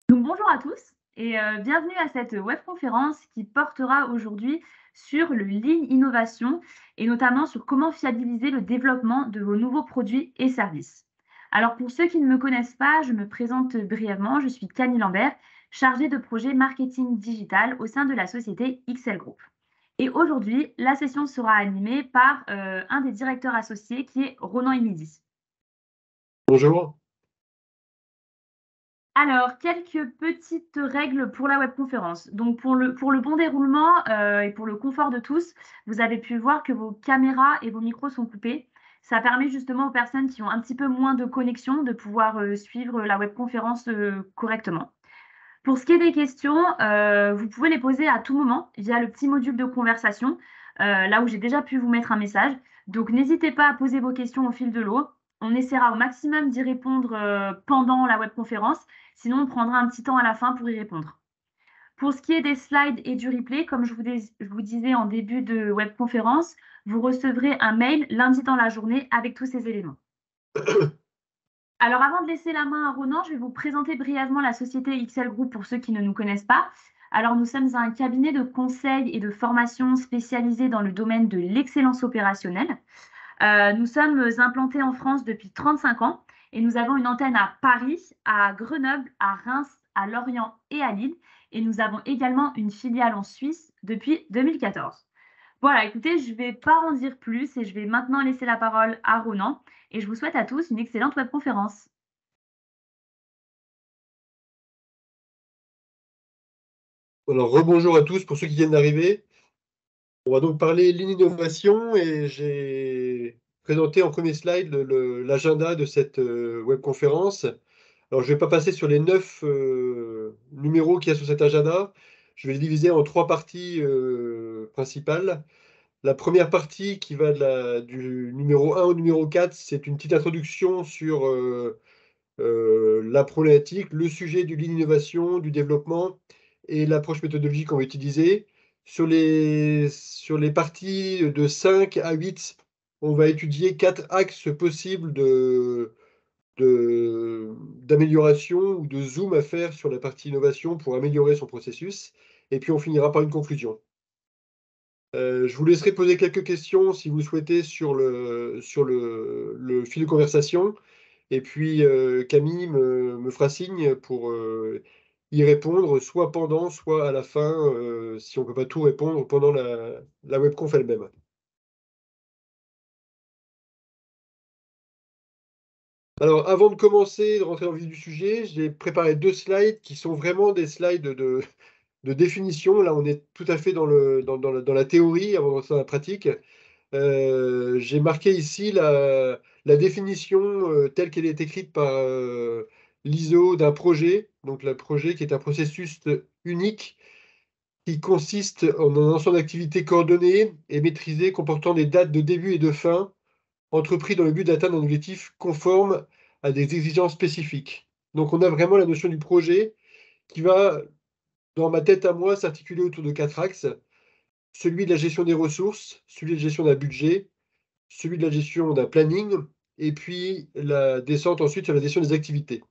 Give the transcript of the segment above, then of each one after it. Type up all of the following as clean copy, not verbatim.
Donc bonjour à tous et bienvenue à cette webconférence qui portera aujourd'hui sur le Lean Innovation et notamment sur comment fiabiliser le développement de vos nouveaux produits et services. Alors pour ceux qui ne me connaissent pas, je me présente brièvement, je suis Camille Lambert, chargée de projet marketing digital au sein de la société XL Group. Et aujourd'hui, la session sera animée par un des directeurs associés qui est Ronan Emidi. Bonjour. Alors, quelques petites règles pour la webconférence. Donc, pour le bon déroulement et pour le confort de tous, vous avez pu voir que vos caméras et vos micros sont coupés. Ça permet justement aux personnes qui ont un petit peu moins de connexion de pouvoir suivre la webconférence correctement. Pour ce qui est des questions, vous pouvez les poser à tout moment via le petit module de conversation, là où j'ai déjà pu vous mettre un message. Donc, n'hésitez pas à poser vos questions au fil de l'eau. On essaiera au maximum d'y répondre pendant la webconférence. Sinon, on prendra un petit temps à la fin pour y répondre. Pour ce qui est des slides et du replay, comme je vous disais en début de webconférence, vous recevrez un mail lundi dans la journée avec tous ces éléments. Alors, avant de laisser la main à Ronan, je vais vous présenter brièvement la société XL Group pour ceux qui ne nous connaissent pas. Alors, nous sommes un cabinet de conseil et de formation spécialisé dans le domaine de l'excellence opérationnelle. Nous sommes implantés en France depuis 35 ans et nous avons une antenne à Paris, à Grenoble, à Reims, à Lorient et à Lille. Et nous avons également une filiale en Suisse depuis 2014. Voilà, écoutez, je ne vais pas en dire plus et je vais maintenant laisser la parole à Ronan. Et je vous souhaite à tous une excellente webconférence. Alors, rebonjour à tous pour ceux qui viennent d'arriver. On va donc parler l'innovation et j'ai présenté en premier slide l'agenda de cette webconférence. Alors, je ne vais pas passer sur les 9 numéros qu'il y a sur cet agenda. Je vais les diviser en 3 parties principales. La première partie qui va du numéro 1 au numéro 4, c'est une petite introduction sur la problématique, le sujet du lean innovation, du développement et l'approche méthodologique qu'on va utiliser. Sur les parties de 5 à 8, on va étudier 4 axes possibles d'amélioration ou de zoom à faire sur la partie innovation pour améliorer son processus. Et puis on finira par une conclusion. Je vous laisserai poser quelques questions si vous souhaitez sur le fil de conversation. Et puis Camille me fera signe pour y répondre, soit pendant, soit à la fin, si on ne peut pas tout répondre pendant la webconf elle-même. Alors, avant de commencer, de rentrer dans le vif du sujet, j'ai préparé 2 slides qui sont vraiment des slides de définition. Là, on est tout à fait dans la théorie avant de rentrer dans la pratique. J'ai marqué ici la définition telle qu'elle est écrite par l'ISO d'un projet. Donc, le projet qui est un processus unique qui consiste en un ensemble d'activités coordonnées et maîtrisées comportant des dates de début et de fin, entrepris dans le but d'atteindre un objectif conforme à des exigences spécifiques. Donc, on a vraiment la notion du projet qui va, dans ma tête à moi, s'articuler autour de 4 axes. Celui de la gestion des ressources, celui de la gestion d'un budget, celui de la gestion d'un planning, et puis la descente ensuite sur la gestion des activités.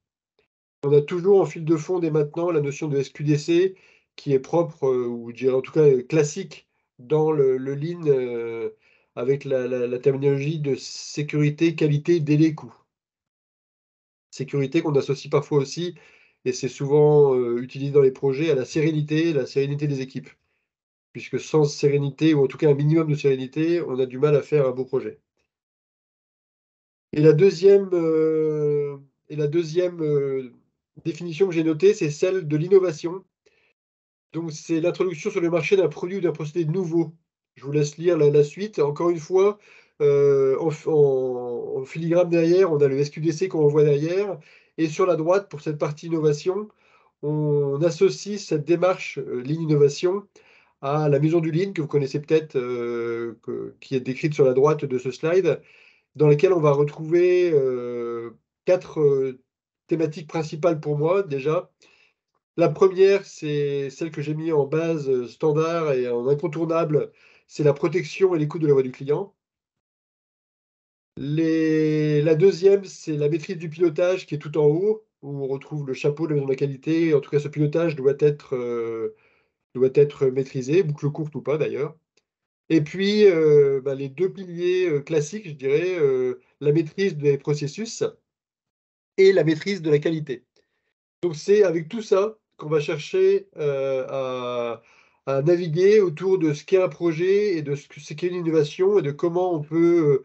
On a toujours en fil de fond dès maintenant la notion de SQDC qui est propre, ou je dirais en tout cas classique dans le Lean, avec la terminologie de sécurité, qualité, délai, coût. Sécurité qu'on associe parfois aussi, et c'est souvent utilisé dans les projets, à la sérénité des équipes. Puisque sans sérénité, ou en tout cas un minimum de sérénité, on a du mal à faire un beau projet. Et la deuxième définition que j'ai notée, c'est celle de l'innovation. Donc, c'est l'introduction sur le marché d'un produit ou d'un procédé nouveau. Je vous laisse lire la suite. Encore une fois, en filigrane derrière, on a le SQDC qu'on voit derrière. Et sur la droite, pour cette partie innovation, on associe cette démarche Lean Innovation à la maison du Lean, que vous connaissez peut-être, qui est décrite sur la droite de ce slide, dans lesquels on va retrouver 4 thématiques principales pour moi, déjà. La première, c'est celle que j'ai mis en base standard et en incontournable, c'est la protection et l'écoute de la voix du client. La deuxième, c'est la maîtrise du pilotage qui est tout en haut, où on retrouve le chapeau de la maison de la qualité. En tout cas, ce pilotage doit être maîtrisé, boucle courte ou pas d'ailleurs. Et puis, les deux piliers classiques, je dirais, la maîtrise des processus et la maîtrise de la qualité. Donc c'est avec tout ça qu'on va chercher à naviguer autour de ce qu'est un projet et de ce qu'est une innovation et de comment on peut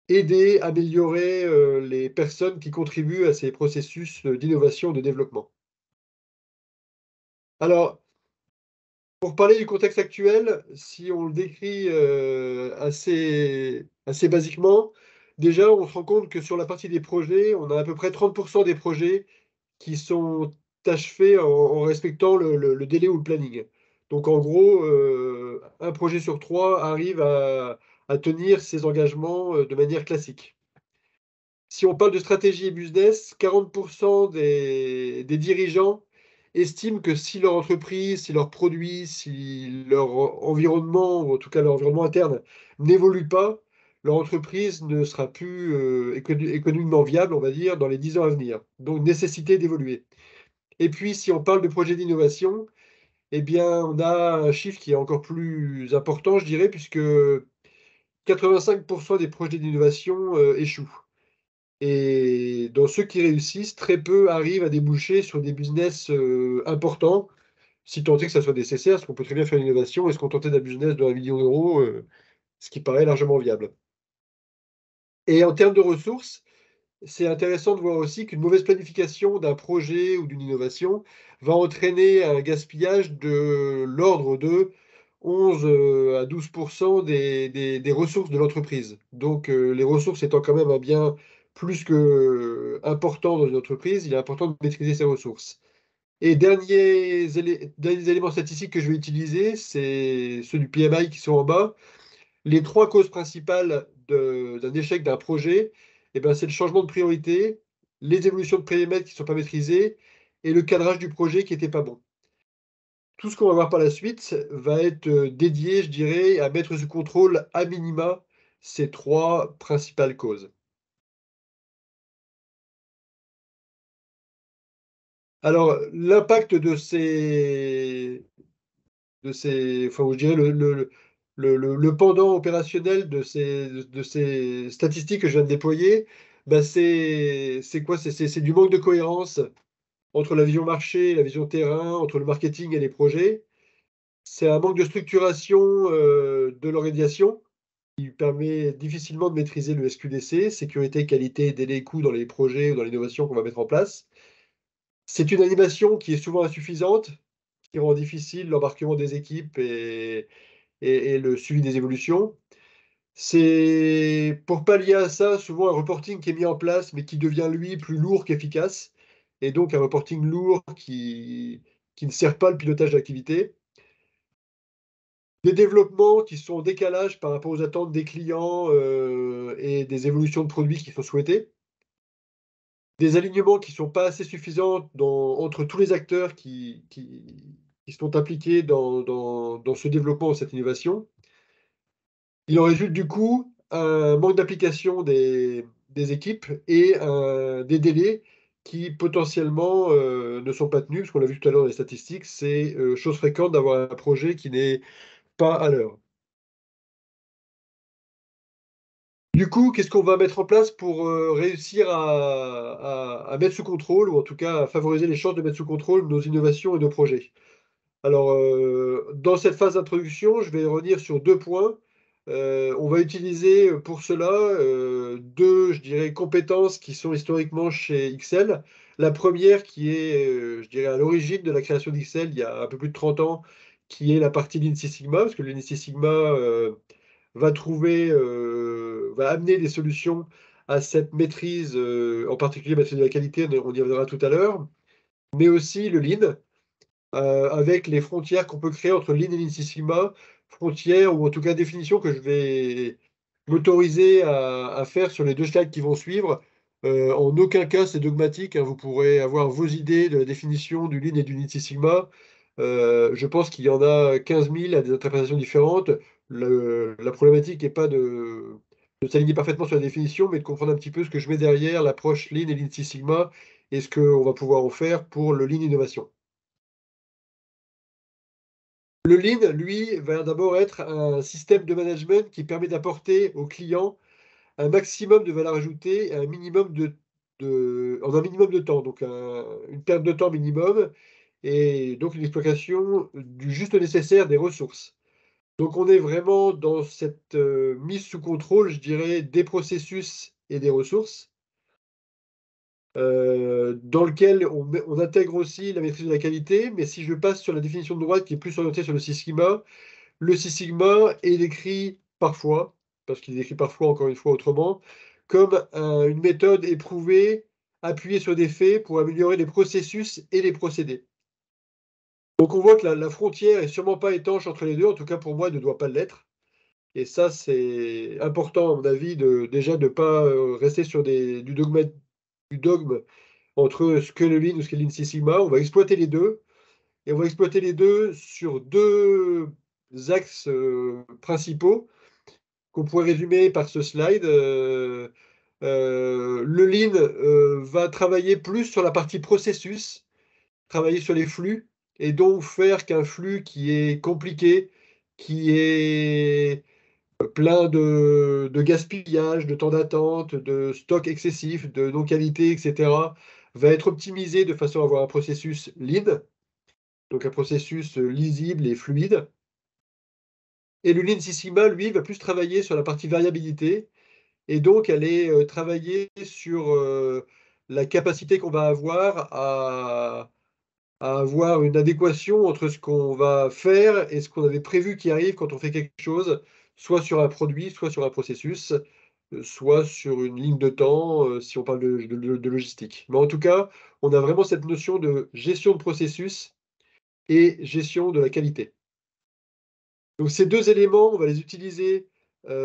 aider, améliorer les personnes qui contribuent à ces processus d'innovation, de développement. Alors, pour parler du contexte actuel, si on le décrit assez basiquement, déjà on se rend compte que sur la partie des projets, on a à peu près 30% des projets qui sont achevés en respectant le délai ou le planning. Donc en gros, un projet sur trois arrive à tenir ses engagements de manière classique. Si on parle de stratégie et business, 40% des dirigeants estiment que si leur entreprise, si leurs produits, si leur environnement, ou en tout cas leur environnement interne, n'évolue pas, leur entreprise ne sera plus économiquement viable, on va dire, dans les 10 ans à venir. Donc, nécessité d'évoluer. Et puis, si on parle de projets d'innovation, eh bien, on a un chiffre qui est encore plus important, je dirais, puisque 85% des projets d'innovation échouent. Et dans ceux qui réussissent, très peu arrivent à déboucher sur des business importants, si tant est que ça soit nécessaire, parce qu'on peut très bien faire une innovation et se contenter d'un business de 1 million d'euros, ce qui paraît largement viable. Et en termes de ressources, c'est intéressant de voir aussi qu'une mauvaise planification d'un projet ou d'une innovation va entraîner un gaspillage de l'ordre de 11 à 12% des ressources de l'entreprise. Donc, les ressources étant quand même un bien plus que important dans une entreprise, il est important de maîtriser ses ressources. Et derniers éléments statistiques que je vais utiliser, c'est ceux du PMI qui sont en bas. Les trois causes principales d'un échec d'un projet, eh ben, c'est le changement de priorité, les évolutions de périmètre qui ne sont pas maîtrisées et le cadrage du projet qui n'était pas bon. Tout ce qu'on va voir par la suite va être dédié, je dirais, à mettre sous contrôle à minima ces trois principales causes. Alors, l'impact enfin, je dirais le pendant opérationnel de ces statistiques que je viens de déployer, bah, c'est quoi? C'est du manque de cohérence entre la vision marché et la vision terrain, entre le marketing et les projets. C'est un manque de structuration de l'organisation qui permet difficilement de maîtriser le SQDC, sécurité, qualité, délai, coût dans les projets ou dans l'innovation qu'on va mettre en place. C'est une animation qui est souvent insuffisante, qui rend difficile l'embarquement des équipes et le suivi des évolutions. C'est pour pallier à ça, souvent un reporting qui est mis en place, mais qui devient, lui, plus lourd qu'efficace, et donc un reporting lourd qui ne sert pas le pilotage d'activité. Des développements qui sont en décalage par rapport aux attentes des clients et des évolutions de produits qui sont souhaitées. Des alignements qui ne sont pas assez suffisants entre tous les acteurs qui sont impliqués dans ce développement, cette innovation. Il en résulte du coup un manque d'application des équipes et des délais qui potentiellement ne sont pas tenus, parce qu'on l'a vu tout à l'heure dans les statistiques, c'est chose fréquente d'avoir un projet qui n'est pas à l'heure. Du coup, qu'est-ce qu'on va mettre en place pour réussir à mettre sous contrôle, ou en tout cas à favoriser les chances de mettre sous contrôle nos innovations et nos projets? Alors, dans cette phase d'introduction, je vais revenir sur 2 points. On va utiliser pour cela 2, je dirais, compétences qui sont historiquement chez XL. La première qui est, je dirais, à l'origine de la création d'XL il y a un peu plus de 30 ans, qui est la partie Lean Six Sigma, parce que le Lean Six Sigma va amener des solutions à cette maîtrise, en particulier maîtrise de la qualité, on y reviendra tout à l'heure, mais aussi le Lean avec les frontières qu'on peut créer entre Lean et Lean Six Sigma, frontières ou en tout cas définitions que je vais m'autoriser à faire sur les 2 slides qui vont suivre. En aucun cas, c'est dogmatique, hein, vous pourrez avoir vos idées de la définition du Lean et du Lean Six Sigma. Je pense qu'il y en a 15 000 à des interprétations différentes. La problématique n'est pas de s'aligner parfaitement sur la définition, mais de comprendre un petit peu ce que je mets derrière l'approche Lean et Lean Six Sigma et ce qu'on va pouvoir en faire pour le Lean Innovation. Le Lean, lui, va d'abord être un système de management qui permet d'apporter aux clients un maximum de valeur ajoutée et un minimum en un minimum de temps, donc une perte de temps minimum, et donc une exploitation du juste nécessaire des ressources. Donc on est vraiment dans cette mise sous contrôle, je dirais, des processus et des ressources, dans lequel on intègre aussi la maîtrise de la qualité, mais si je passe sur la définition de droite qui est plus orientée sur le Six Sigma, le Six Sigma est décrit parfois, parce qu'il est décrit parfois encore une fois autrement, comme une méthode éprouvée, appuyée sur des faits pour améliorer les processus et les procédés. Donc on voit que la frontière est sûrement pas étanche entre les deux, en tout cas pour moi, elle ne doit pas l'être. Et ça, c'est important, à mon avis, déjà de ne pas rester sur du dogme entre ce que le Lean ou ce qu'est le Lean Six Sigma. On va exploiter les deux, et on va exploiter les deux sur deux axes principaux qu'on pourrait résumer par ce slide. Le Lean va travailler plus sur la partie processus, travailler sur les flux, et donc faire qu'un flux qui est compliqué, qui est plein de gaspillage, de temps d'attente, de stock excessif, de non-qualité, etc., va être optimisé de façon à avoir un processus lean, donc un processus lisible et fluide. Et le Lean Six Sigma, lui, va plus travailler sur la partie variabilité, et donc aller travailler sur la capacité qu'on va avoir à avoir une adéquation entre ce qu'on va faire et ce qu'on avait prévu qui arrive quand on fait quelque chose, soit sur un produit, soit sur un processus, soit sur une ligne de temps, si on parle de logistique. Mais en tout cas, on a vraiment cette notion de gestion de processus et gestion de la qualité. Donc ces deux éléments, on va les utiliser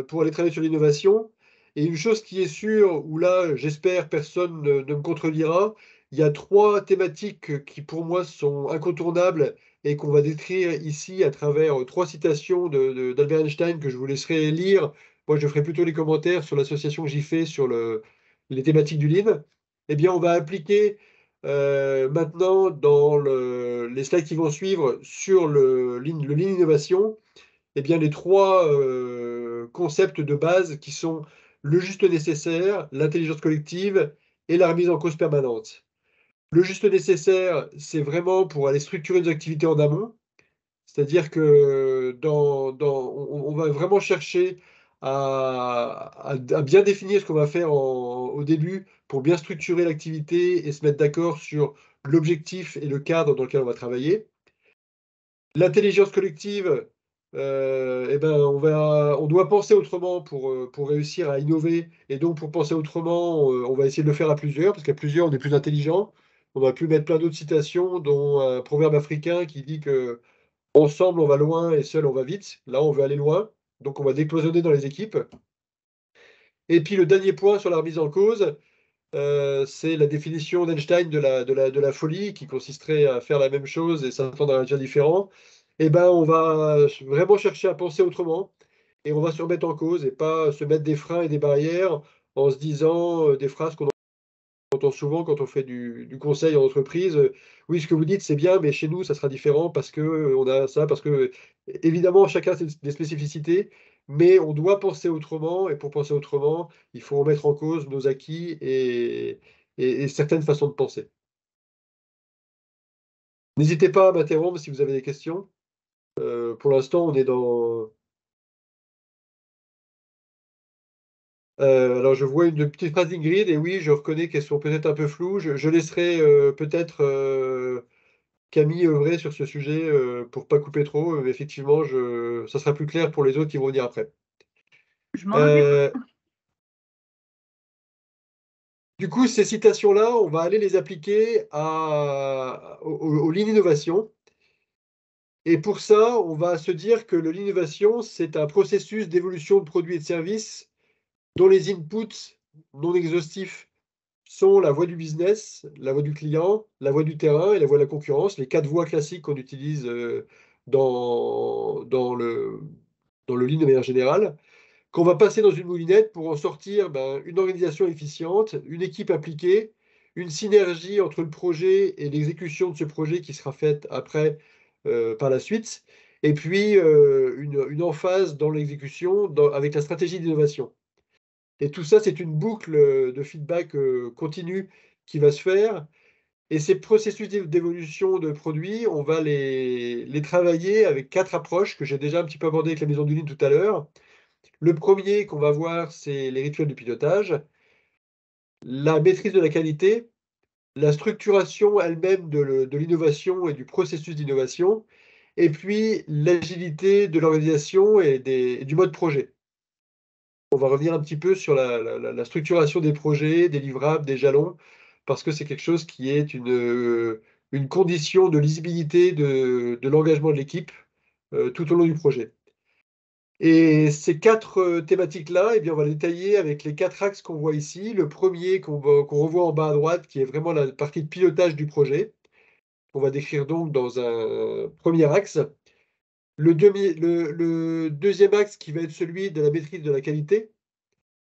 pour aller travailler sur l'innovation. Et une chose qui est sûre, où là, j'espère, personne ne me contredira, il y a trois thématiques qui, pour moi, sont incontournables et qu'on va décrire ici à travers trois citations d'Albert Einstein que je vous laisserai lire. Moi, je ferai plutôt les commentaires sur l'association que j'y fais sur les thématiques du Lean. Eh bien, on va appliquer maintenant dans les slides qui vont suivre sur le Lean Innovation, eh bien, les trois concepts de base qui sont le juste nécessaire, l'intelligence collective et la remise en cause permanente. Le juste nécessaire, c'est vraiment pour aller structurer nos activités en amont, c'est-à-dire que on va vraiment chercher à bien définir ce qu'on va faire au début pour bien structurer l'activité et se mettre d'accord sur l'objectif et le cadre dans lequel on va travailler. L'intelligence collective, eh ben, on doit penser autrement pour réussir à innover. Et donc, pour penser autrement, on va essayer de le faire à plusieurs, parce qu'à plusieurs, on est plus intelligent. On va pu mettre plein d'autres citations, dont un proverbe africain qui dit que ensemble, on va loin et seul, on va vite. Là, on veut aller loin. Donc, on va décloisonner dans les équipes. Et puis, le dernier point sur la remise en cause, c'est la définition d'Einstein de la folie, qui consisterait à faire la même chose et s'attendre à un résultat différent. Eh ben, on va vraiment chercher à penser autrement et on va se remettre en cause et pas se mettre des freins et des barrières en se disant des phrases qu'on entend souvent quand on fait du conseil en entreprise. Oui, ce que vous dites, c'est bien, mais chez nous, ça sera différent parce que on a ça, parce que évidemment, chacun a des spécificités, mais on doit penser autrement et pour penser autrement, il faut remettre en cause nos acquis et certaines façons de penser. N'hésitez pas à m'interrompre si vous avez des questions. Pour l'instant, on est dans. Alors, je vois une petite phrase d'Ingrid, et oui, je reconnais qu'elles sont peut-être un peu floues. Je laisserai peut-être Camille œuvrer sur ce sujet pour pas couper trop. Mais effectivement, ça sera plus clair pour les autres qui vont venir après. Je m'en occupe. Euh, du coup, ces citations-là, on va aller les appliquer au Lean Innovation. Et pour ça, on va se dire que l'innovation, c'est un processus d'évolution de produits et de services dont les inputs non exhaustifs sont la voie du business, la voie du client, la voie du terrain et la voie de la concurrence, les quatre voies classiques qu'on utilise dans le lean de manière générale, qu'on va passer dans une moulinette pour en sortir une organisation efficiente, une équipe appliquée, une synergie entre le projet et l'exécution de ce projet qui sera faite après par la suite, et puis une emphase dans l'exécution avec la stratégie d'innovation. Et tout ça, c'est une boucle de feedback continu qui va se faire. Et ces processus d'évolution de produits, on va les travailler avec 4 approches que j'ai déjà un petit peu abordées avec la maison du Lean tout à l'heure. Le premier qu'on va voir, c'est les rituels de pilotage, la maîtrise de la qualité, la structuration elle-même de l'innovation et du processus d'innovation, et puis l'agilité de l'organisation et du mode projet. On va revenir un petit peu sur la structuration des projets, des livrables, des jalons, parce que c'est quelque chose qui est une condition de lisibilité de l'engagement de l'équipe tout au long du projet. Et ces 4 thématiques-là, eh bien, on va les détailler avec les 4 axes qu'on voit ici. Le premier qu'on revoit en bas à droite, qui est vraiment la partie de pilotage du projet. On va décrire donc dans un premier axe. Le deuxième axe qui va être celui de la maîtrise de la qualité,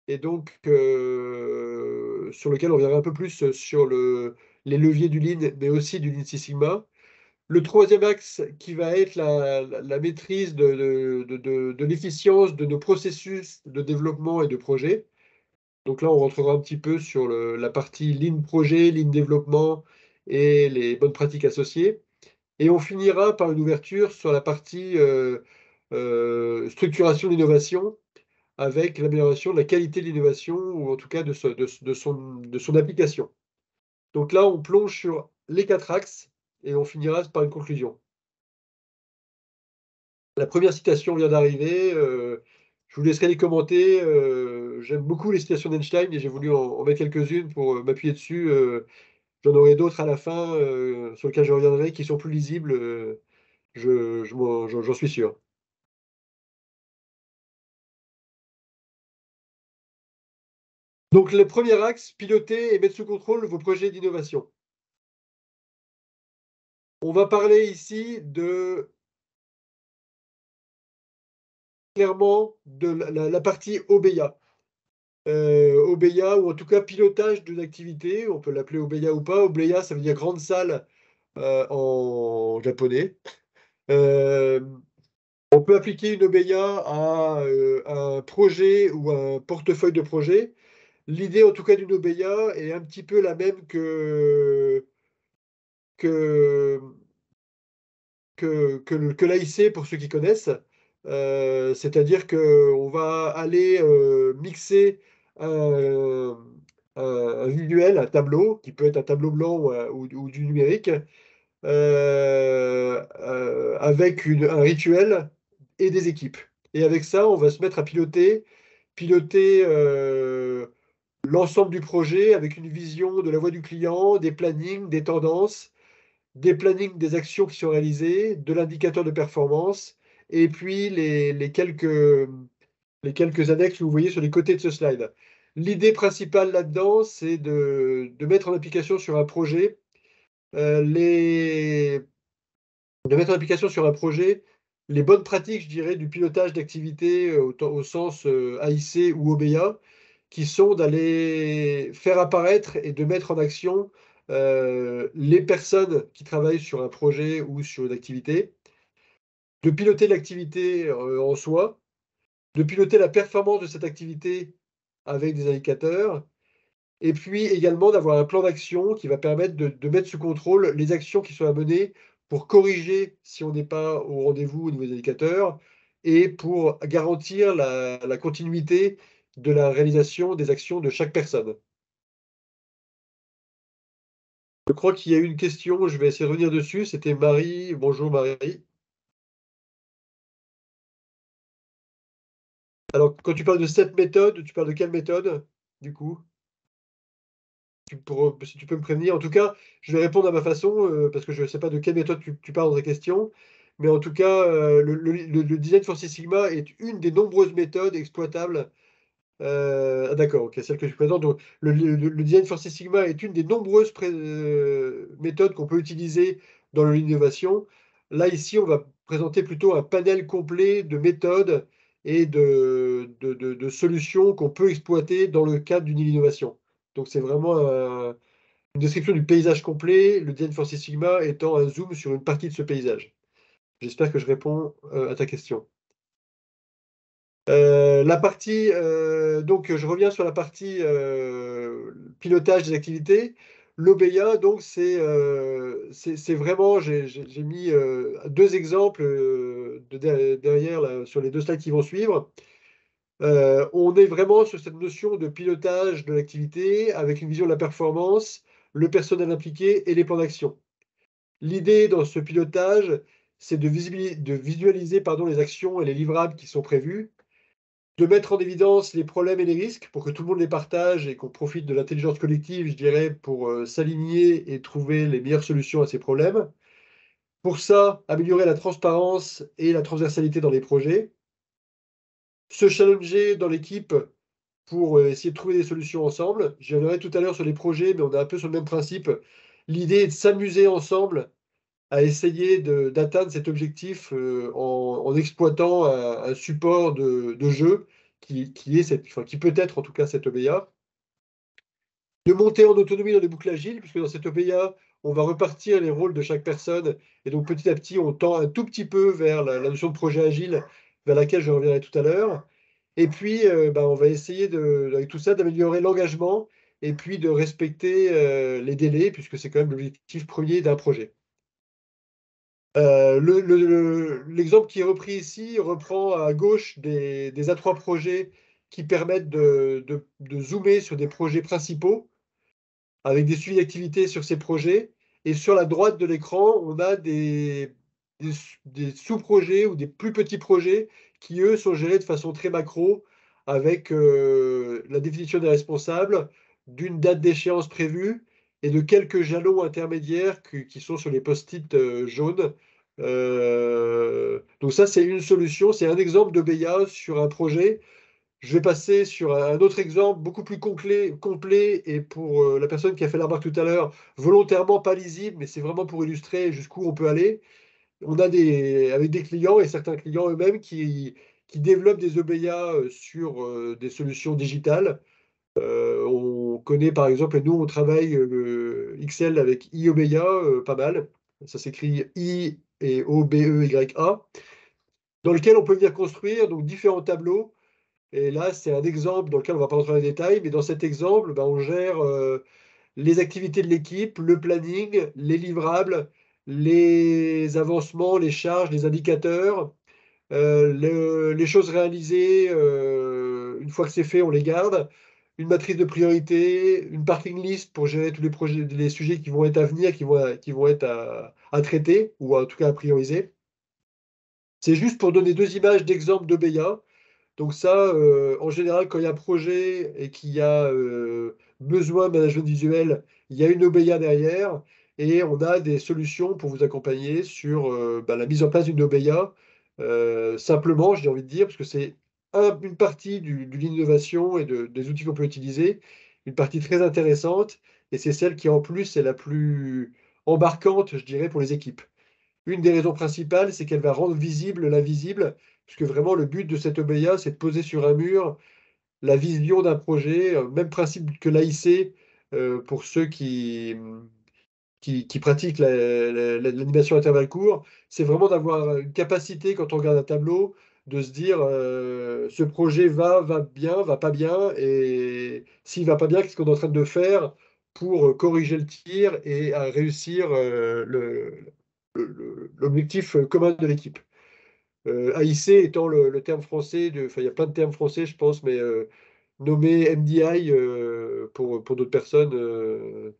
et donc sur lequel on reviendra un peu plus sur les leviers du Lean, mais aussi du Lean Six Sigma. Le troisième axe qui va être la maîtrise de l'efficience de nos processus de développement et de projet. Donc là, on rentrera un petit peu sur la partie Lean projet, Lean développement et les bonnes pratiques associées. Et on finira par une ouverture sur la partie structuration de l'innovation, avec l'amélioration de la qualité de l'innovation, ou en tout cas de son application. Donc là, on plonge sur les 4 axes et on finira par une conclusion. La première citation vient d'arriver. Je vous laisserai les commenter. J'aime beaucoup les citations d'Einstein et j'ai voulu en mettre quelques-unes pour m'appuyer dessus. J'en aurai d'autres à la fin sur lesquelles je reviendrai qui sont plus lisibles. J'en suis sûr. Donc, le premier axe, piloter et mettre sous contrôle vos projets d'innovation. On va parler ici clairement de la partie OBEA. OBEA, ou en tout cas pilotage d'une activité, on peut l'appeler OBEA ou pas. OBEA, ça veut dire grande salle en japonais. On peut appliquer une OBEA à un projet ou un portefeuille de projet. L'idée, en tout cas, d'une OBEA est un petit peu la même que, que l'AIC, pour ceux qui connaissent. C'est-à-dire qu'on va aller mixer un, un visuel, un tableau, qui peut être un tableau blanc ou du numérique, avec un rituel et des équipes. Et avec ça, on va se mettre à piloter l'ensemble du projet avec une vision de la voix du client, des plannings, des tendances, des plannings des actions qui sont réalisées, de l'indicateur de performance, et puis les quelques annexes que vous voyez sur les côtés de ce slide. L'idée principale là-dedans, c'est de mettre en application sur un projet de mettre en application sur un projet les bonnes pratiques, je dirais, du pilotage d'activité au sens AIC ou OBEA, qui sont d'aller faire apparaître et de mettre en action les personnes qui travaillent sur un projet ou sur une activité, de piloter l'activité en soi, de piloter la performance de cette activité avec des indicateurs, et puis également d'avoir un plan d'action qui va permettre de mettre sous contrôle les actions qui sont à mener pour corriger si on n'est pas au rendez-vous au niveau des indicateurs et pour garantir la continuité de la réalisation des actions de chaque personne. Je crois qu'il y a eu une question, je vais essayer de revenir dessus. C'était Marie. Bonjour Marie. Alors, quand tu parles de cette méthode, tu parles de quelle méthode, du coup? Si tu peux me prévenir. En tout cas, je vais répondre à ma façon, parce que je ne sais pas de quelle méthode tu parles dans ta question. Mais en tout cas, le design for Six Sigma est une des nombreuses méthodes exploitables. D'accord, ok, celle que je présente. Donc, le design for Six Sigma est une des nombreuses méthodes qu'on peut utiliser dans l'innovation. Là, ici, on va présenter plutôt un panel complet de méthodes et de solutions qu'on peut exploiter dans le cadre d'une innovation. Donc, c'est vraiment une description du paysage complet, le design for Six Sigma étant un zoom sur une partie de ce paysage. J'espère que je réponds à ta question. La partie, donc je reviens sur la partie pilotage des activités. L'OBEA, donc c'est vraiment, j'ai mis deux exemples derrière là, sur les deux slides qui vont suivre. On est vraiment sur cette notion de pilotage de l'activité avec une vision de la performance, le personnel impliqué et les plans d'action. L'idée dans ce pilotage, c'est de visualiser pardon, les actions et les livrables qui sont prévus, de mettre en évidence les problèmes et les risques pour que tout le monde les partage et qu'on profite de l'intelligence collective, je dirais, pour s'aligner et trouver les meilleures solutions à ces problèmes. Pour ça, améliorer la transparence et la transversalité dans les projets, se challenger dans l'équipe pour essayer de trouver des solutions ensemble. J'y reviendrai tout à l'heure sur les projets, mais on est un peu sur le même principe. L'idée est de s'amuser ensemble à essayer d'atteindre cet objectif en exploitant un support de jeu qui peut être en tout cas cette OBA. De monter en autonomie dans les boucles agiles, puisque dans cette OBA, on va repartir les rôles de chaque personne, et donc petit à petit, on tend un tout petit peu vers la notion de projet agile, vers laquelle je reviendrai tout à l'heure. Et puis, on va essayer, avec tout ça, d'améliorer l'engagement, et puis de respecter les délais, puisque c'est quand même l'objectif premier d'un projet. L'exemple qui est repris ici reprend à gauche des A3 projets qui permettent de zoomer sur des projets principaux avec des suivis d'activité sur ces projets. Et sur la droite de l'écran, on a des sous-projets ou des plus petits projets qui, eux, sont gérés de façon très macro avec la définition des responsables, d'une date d'échéance prévue et de quelques jalons intermédiaires qui sont sur les post-it jaunes. Donc ça, c'est une solution, c'est un exemple de BIA sur un projet. Je vais passer sur un autre exemple beaucoup plus complet et pour la personne qui a fait la remarque tout à l'heure, volontairement pas lisible, mais c'est vraiment pour illustrer jusqu'où on peut aller. On a avec des clients et certains clients eux-mêmes qui développent des EBA sur des solutions digitales. On connaît par exemple, et nous on travaille XL avec iOBEA pas mal. Ça s'écrit I et OBEYA, dans lequel on peut venir construire donc différents tableaux. Et là, c'est un exemple dans lequel on ne va pas rentrer dans les détails, mais dans cet exemple, on gère les activités de l'équipe, le planning, les livrables, les avancements, les charges, les indicateurs, les choses réalisées. Une fois que c'est fait, on les garde. Une matrice de priorité, une parking list pour gérer tous les projets, les sujets qui vont être à venir, qui vont être à traiter, ou en tout cas à prioriser. C'est juste pour donner deux images d'exemples d'OBEA. Donc ça, en général, quand il y a un projet et qu'il y a besoin de management visuel, il y a une OBEA derrière et on a des solutions pour vous accompagner sur la mise en place d'une OBEA. Simplement, j'ai envie de dire, parce que c'est une partie de l'innovation et des outils qu'on peut utiliser, une partie très intéressante, et c'est celle qui en plus est la plus embarquante, je dirais, pour les équipes. Une des raisons principales, c'est qu'elle va rendre visible l'invisible, puisque vraiment le but de cette OBEA, c'est de poser sur un mur la vision d'un projet, même principe que l'AIC pour ceux qui pratiquent l'animation à intervalle court, c'est vraiment d'avoir une capacité, quand on regarde un tableau, de se dire ce projet va bien, va pas bien, et s'il va pas bien, qu'est-ce qu'on est en train de faire pour corriger le tir et à réussir l'objectif commun de l'équipe. AIC étant le terme français, enfin il y a plein de termes français je pense, mais nommé MDI pour d'autres personnes,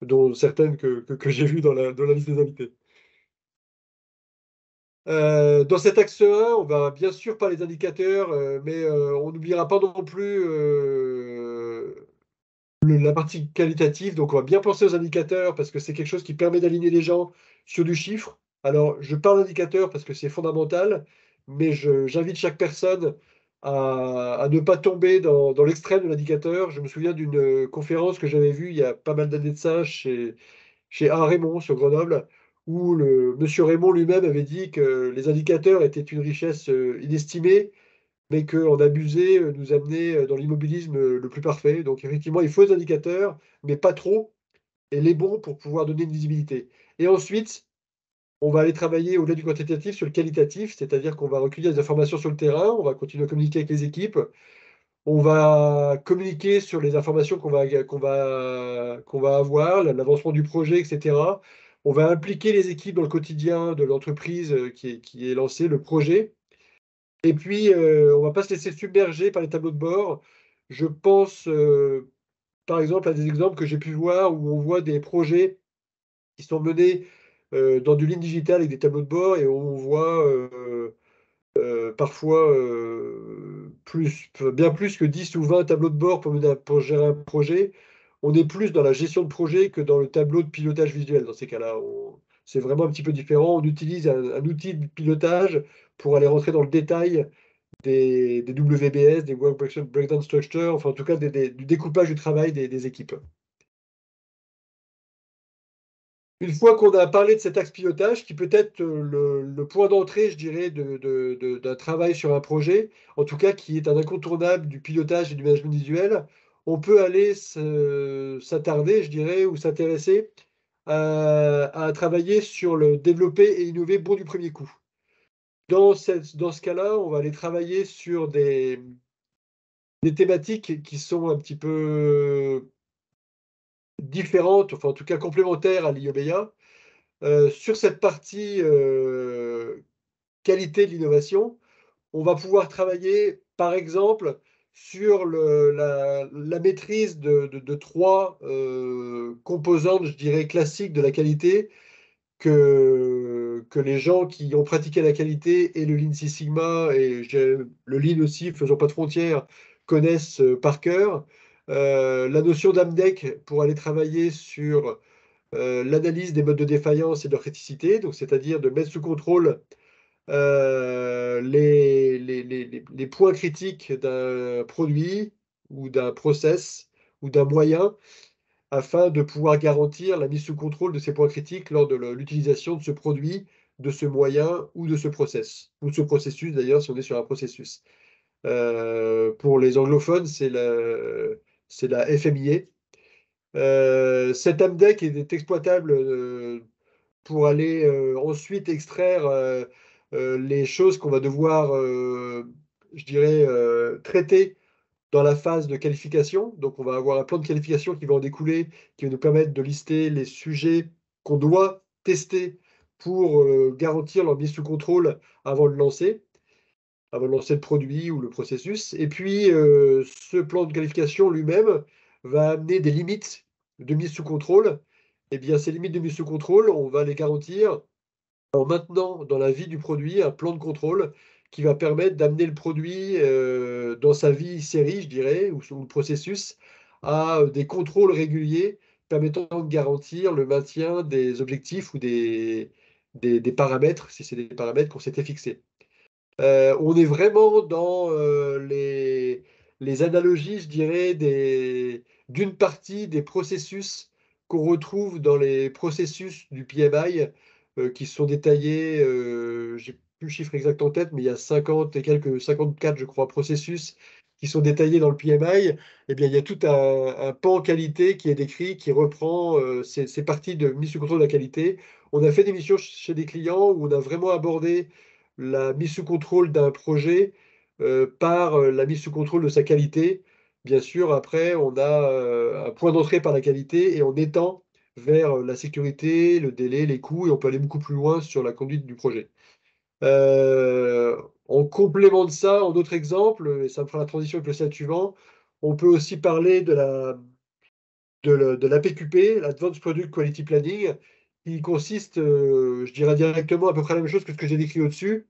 dont certaines que j'ai vues dans la liste des invités. Dans cet axe 1, on va bien sûr parler d'indicateurs, mais on n'oubliera pas non plus la partie qualitative. Donc, on va bien penser aux indicateurs parce que c'est quelque chose qui permet d'aligner les gens sur du chiffre. Alors, je parle d'indicateurs parce que c'est fondamental, mais j'invite chaque personne à ne pas tomber dans l'extrême de l'indicateur. Je me souviens d'une conférence que j'avais vue il y a pas mal d'années de ça chez A. Raymond sur Grenoble, où le monsieur Raymond lui-même avait dit que les indicateurs étaient une richesse inestimée, mais qu'en abuser nous amenait dans l'immobilisme le plus parfait. Donc effectivement, il faut des indicateurs, mais pas trop. et les bons pour pouvoir donner une visibilité. Et ensuite, on va aller travailler au-delà du quantitatif sur le qualitatif, c'est-à-dire qu'on va recueillir des informations sur le terrain, on va continuer à communiquer avec les équipes, on va communiquer sur les informations qu'on va avoir, l'avancement du projet, etc. On va impliquer les équipes dans le quotidien de l'entreprise qui est lancée, le projet. Et puis, on ne va pas se laisser submerger par les tableaux de bord. Je pense, par exemple, à des exemples que j'ai pu voir où on voit des projets qui sont menés dans du Lean digital avec des tableaux de bord et où on voit parfois bien plus que 10 ou 20 tableaux de bord pour gérer un projet. On est plus dans la gestion de projet que dans le tableau de pilotage visuel. Dans ces cas-là, c'est vraiment un petit peu différent. On utilise un outil de pilotage pour aller rentrer dans le détail des WBS, des Work Breakdown Structure, enfin en tout cas du découpage du travail des équipes. Une fois qu'on a parlé de cet axe pilotage, qui peut être le point d'entrée, je dirais, d'un travail sur un projet, en tout cas qui est un incontournable du pilotage et du management visuel, on peut aller s'attarder, je dirais, ou s'intéresser à travailler sur le développer et innover bon du premier coup. Dans ce cas-là, on va aller travailler sur des thématiques qui sont un petit peu différentes, enfin en tout cas complémentaires à l'IOBEA. Sur cette partie qualité de l'innovation, on va pouvoir travailler, par exemple, sur la maîtrise de trois composantes, je dirais, classiques de la qualité que les gens qui ont pratiqué la qualité et le Lean Six Sigma et le Lean aussi, faisant pas de frontières, connaissent par cœur. La notion d'AMDEC pour aller travailler sur l'analyse des modes de défaillance et de leur criticité, donc c'est-à-dire de mettre sous contrôle les points critiques d'un produit ou d'un process ou d'un moyen afin de pouvoir garantir la mise sous contrôle de ces points critiques lors de l'utilisation de ce produit, de ce moyen ou de ce process, ou de ce processus d'ailleurs si on est sur un processus. Pour les anglophones, c'est la FMIA. Cet AMDEC est exploitable pour aller ensuite extraire les choses qu'on va devoir, je dirais, traiter dans la phase de qualification. Donc, on va avoir un plan de qualification qui va en découler, qui va nous permettre de lister les sujets qu'on doit tester pour garantir leur mise sous contrôle avant de lancer le produit ou le processus. Et puis, ce plan de qualification lui-même va amener des limites de mise sous contrôle. Et bien, ces limites de mise sous contrôle, on va les garantir en maintenant dans la vie du produit un plan de contrôle qui va permettre d'amener le produit dans sa vie série, je dirais, ou le processus, à des contrôles réguliers permettant de garantir le maintien des objectifs ou des paramètres, si c'est des paramètres qu'on s'était fixés. On est vraiment dans les analogies, je dirais, d'une partie des processus qu'on retrouve dans les processus du PMI, qui sont détaillés, j'ai plus le chiffre exact en tête, mais il y a 50 et quelques, 54, je crois, processus qui sont détaillés dans le PMI. Eh bien, il y a tout un pan qualité qui est décrit, qui reprend ces parties de mise sous contrôle de la qualité. On a fait des missions chez des clients où on a vraiment abordé la mise sous contrôle d'un projet par la mise sous contrôle de sa qualité. Bien sûr, après, on a un point d'entrée par la qualité et on étend vers la sécurité, le délai, les coûts, et on peut aller beaucoup plus loin sur la conduite du projet. En complément de ça, en autre exemple, et ça me fera la transition avec le slide suivant, on peut aussi parler de l'APQP, l'Advanced Product Quality Planning, qui consiste, je dirais directement à peu près la même chose que ce que j'ai décrit au-dessus,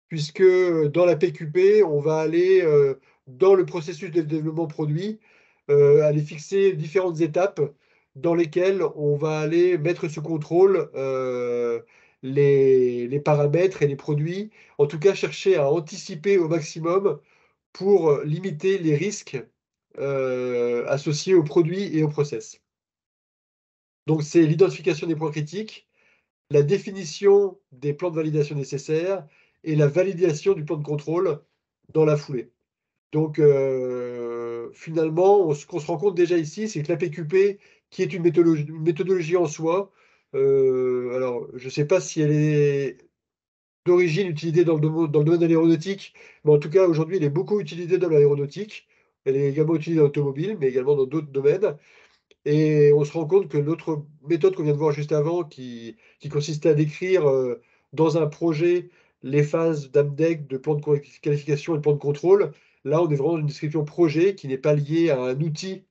puisque dans la PQP, on va aller dans le processus de développement produit, aller fixer différentes étapes dans lesquelles on va aller mettre sous contrôle les paramètres et les produits, en tout cas chercher à anticiper au maximum pour limiter les risques associés aux produits et aux process. Donc c'est l'identification des points critiques, la définition des plans de validation nécessaires et la validation du plan de contrôle dans la foulée. Donc, finalement, ce qu'on se rend compte déjà ici, c'est que l'APQP, qui est une méthodologie en soi. Alors, je ne sais pas si elle est d'origine utilisée dans le domaine de l'aéronautique, mais en tout cas, aujourd'hui, elle est beaucoup utilisée dans l'aéronautique. Elle est également utilisée dans l'automobile, mais également dans d'autres domaines. Et on se rend compte que l'autre méthode qu'on vient de voir juste avant, qui consistait à décrire dans un projet les phases d'AMDEC, de plan de qualification et de plan de contrôle, là, on est vraiment dans une description projet qui n'est pas liée à un outil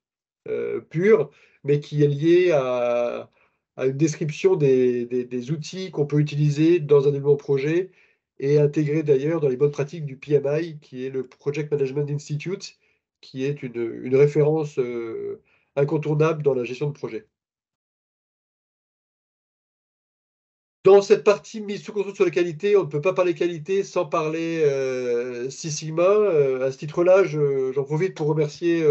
pur, mais qui est liée à une description des outils qu'on peut utiliser dans un élément projet et intégré d'ailleurs dans les bonnes pratiques du PMI, qui est le Project Management Institute, qui est une référence incontournable dans la gestion de projet. Dans cette partie mise sous contrôle sur la qualité, on ne peut pas parler qualité sans parler Six Sigma. À ce titre-là, j'en profite pour remercier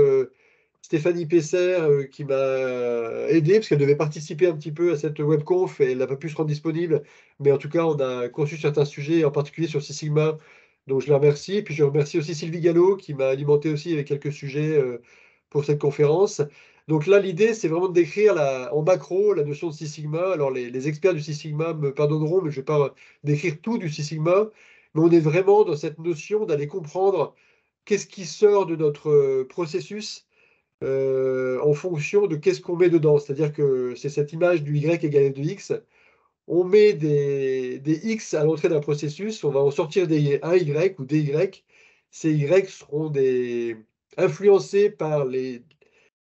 Stéphanie Pesser qui m'a aidé, parce qu'elle devait participer un petit peu à cette webconf et elle n'a pas pu se rendre disponible. Mais en tout cas, on a conçu certains sujets, en particulier sur Six Sigma, donc je la remercie. Et puis je remercie aussi Sylvie Gallo qui m'a alimenté aussi avec quelques sujets pour cette conférence. Donc là, l'idée, c'est vraiment de décrire en macro la notion de Six Sigma. Alors les experts du Six Sigma me pardonneront, mais je ne vais pas décrire tout du Six Sigma. Mais on est vraiment dans cette notion d'aller comprendre qu'est-ce qui sort de notre processus en fonction de qu'est-ce qu'on met dedans. C'est-à-dire que c'est cette image du Y égale de X. On met des X à l'entrée d'un processus, on va en sortir un Y ou des Y. Ces Y seront influencés par les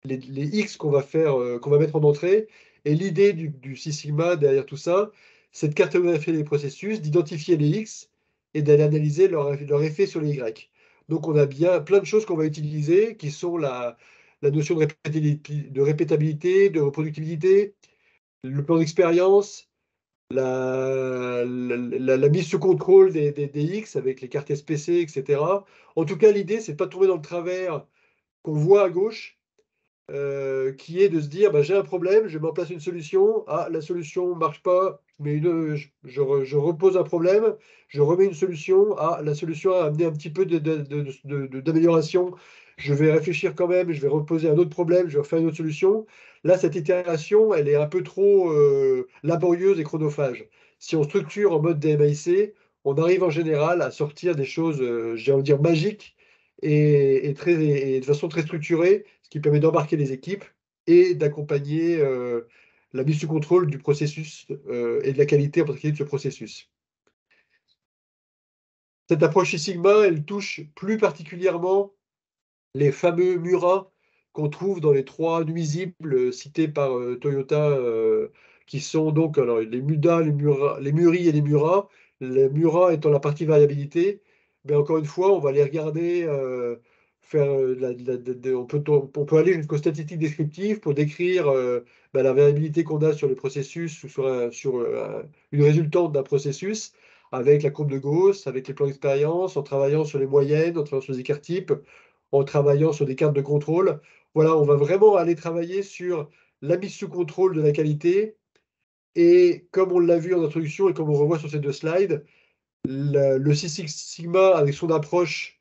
X qu'on va faire, qu'on va mettre en entrée. Et l'idée du Six Sigma derrière tout ça, c'est de cartographier les processus, d'identifier les X et d'aller analyser leur effet sur les Y. Donc on a bien plein de choses qu'on va utiliser qui sont la notion de répétabilité, de reproductibilité, le plan d'expérience, la mise sous contrôle des X avec les cartes SPC, etc. En tout cas, l'idée, c'est de ne pas tomber dans le travers qu'on voit à gauche, qui est de se dire, bah, j'ai un problème, je mets en place une solution, ah, la solution ne marche pas, mais je repose un problème, je remets une solution, ah, la solution a amené un petit peu d'amélioration, je vais réfléchir quand même, je vais reposer un autre problème, je vais refaire une autre solution. Là, cette itération, elle est un peu trop laborieuse et chronophage. Si on structure en mode DMAIC, on arrive en général à sortir des choses, j'ai envie de dire, magiques et de façon très structurée, ce qui permet d'embarquer les équipes et d'accompagner la mise sous contrôle du processus et de la qualité en particulier de ce processus. Cette approche Six Sigma, elle touche plus particulièrement les fameux Muras qu'on trouve dans les trois nuisibles cités par Toyota, qui sont donc alors, les Muda, les Muri et les Muras. Les Muras étant la partie variabilité, mais encore une fois, on va les regarder, faire on peut aller jusqu'aux statistiques descriptives pour décrire la variabilité qu'on a sur le processus ou sur une résultante d'un processus avec la courbe de Gauss, avec les plans d'expérience, en travaillant sur les moyennes, en travaillant sur les écarts types, en travaillant sur des cartes de contrôle. Voilà, on va vraiment aller travailler sur la mise sous contrôle de la qualité. Et comme on l'a vu en introduction et comme on revoit sur ces deux slides, le Six Sigma, avec son approche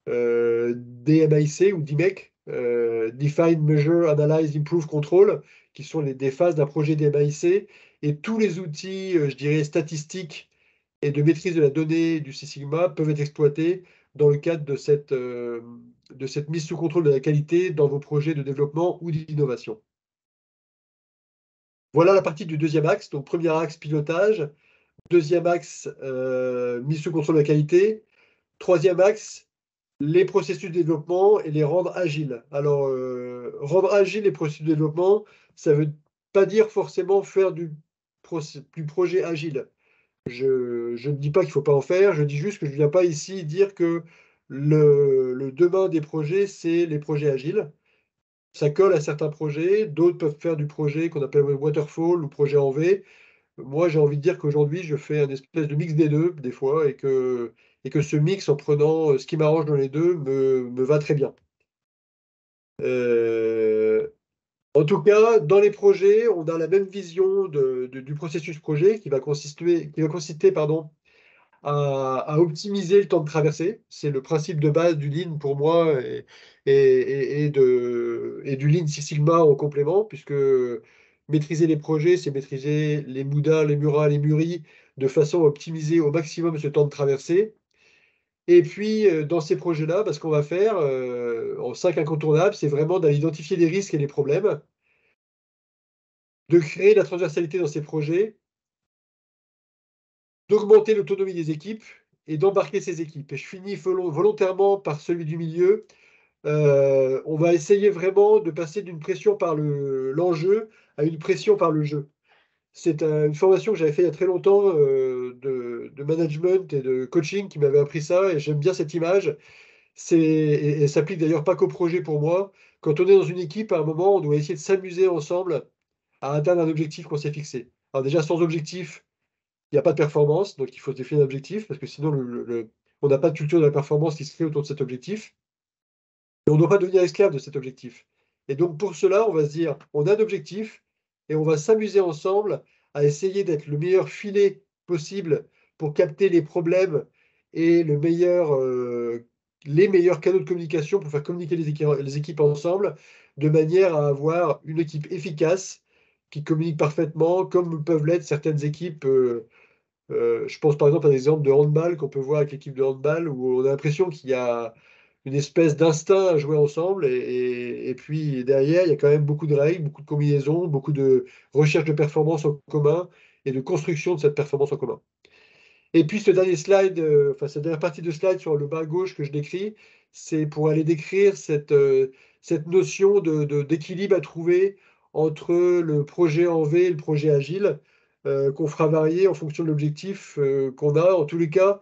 DMAIC ou DMAIC, Define, Measure, Analyze, Improve, Control, qui sont des phases d'un projet DMAIC, et tous les outils, je dirais, statistiques et de maîtrise de la donnée du Six Sigma peuvent être exploités dans le cadre de cette mise sous contrôle de la qualité dans vos projets de développement ou d'innovation. Voilà la partie du deuxième axe. Donc, premier axe, pilotage. Deuxième axe, mise sous contrôle de la qualité. Troisième axe, les processus de développement et les rendre agiles. Alors, rendre agiles les processus de développement, ça ne veut pas dire forcément faire du projet agile. Je ne dis pas qu'il ne faut pas en faire, je dis juste que je ne viens pas ici dire que le demain des projets, c'est les projets agiles. Ça colle à certains projets, d'autres peuvent faire du projet qu'on appelle waterfall ou projet en V. Moi, j'ai envie de dire qu'aujourd'hui, je fais un espèce de mix des deux, des fois, et que ce mix, en prenant ce qui m'arrange dans les deux, me va très bien. En tout cas, dans les projets, on a la même vision du processus projet qui va consister, pardon, à optimiser le temps de traversée. C'est le principe de base du Lean pour moi et du Lean Six Sigma en complément, puisque maîtriser les projets, c'est maîtriser les Muda, les Mura, les Muri, de façon à optimiser au maximum ce temps de traversée. Et puis, dans ces projets-là, ce qu'on va faire, en 5 incontournables, c'est vraiment d'aller identifier les risques et les problèmes, de créer de la transversalité dans ces projets, d'augmenter l'autonomie des équipes et d'embarquer ces équipes. Et je finis volontairement par celui du milieu. On va essayer vraiment de passer d'une pression par l'enjeu à une pression par le jeu. C'est une formation que j'avais fait il y a très longtemps de management et de coaching qui m'avait appris ça et j'aime bien cette image. Et ça s'applique d'ailleurs pas qu'au projet pour moi. Quand on est dans une équipe, à un moment, on doit essayer de s'amuser ensemble à atteindre un objectif qu'on s'est fixé. Alors déjà, sans objectif, il n'y a pas de performance, donc il faut se définir un objectif, parce que sinon, on n'a pas de culture de la performance qui se fait autour de cet objectif. Et on ne doit pas devenir esclave de cet objectif. Et donc, pour cela, on va se dire, on a un objectif, et on va s'amuser ensemble à essayer d'être le meilleur filet possible pour capter les problèmes et les meilleurs canaux de communication pour faire communiquer les équipes ensemble, de manière à avoir une équipe efficace qui communique parfaitement, comme peuvent l'être certaines équipes. Je pense par exemple à des exemples de handball qu'on peut voir avec l'équipe de handball où on a l'impression qu'il y a une espèce d'instinct à jouer ensemble et puis derrière, il y a quand même beaucoup de règles, beaucoup de combinaisons, beaucoup de recherche de performance en commun et de construction de cette performance en commun. Et puis ce dernier slide, cette dernière partie de slide sur le bas à gauche que je décris, c'est pour aller décrire cette notion d'équilibre à trouver entre le projet en V et le projet agile, qu'on fera varier en fonction de l'objectif qu'on a. En tous les cas,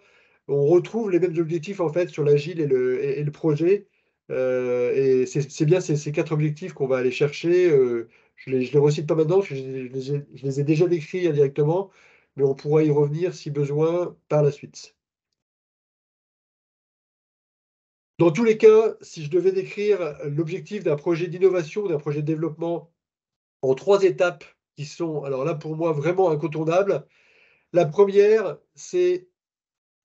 on retrouve les mêmes objectifs en fait sur l'agile et le projet. Et c'est bien ces 4 objectifs qu'on va aller chercher. Je les recite pas maintenant, parce que je les ai déjà décrits indirectement, mais on pourra y revenir si besoin par la suite. Dans tous les cas, si je devais décrire l'objectif d'un projet d'innovation, d'un projet de développement en 3 étapes qui sont, alors là pour moi, vraiment incontournables. La première, c'est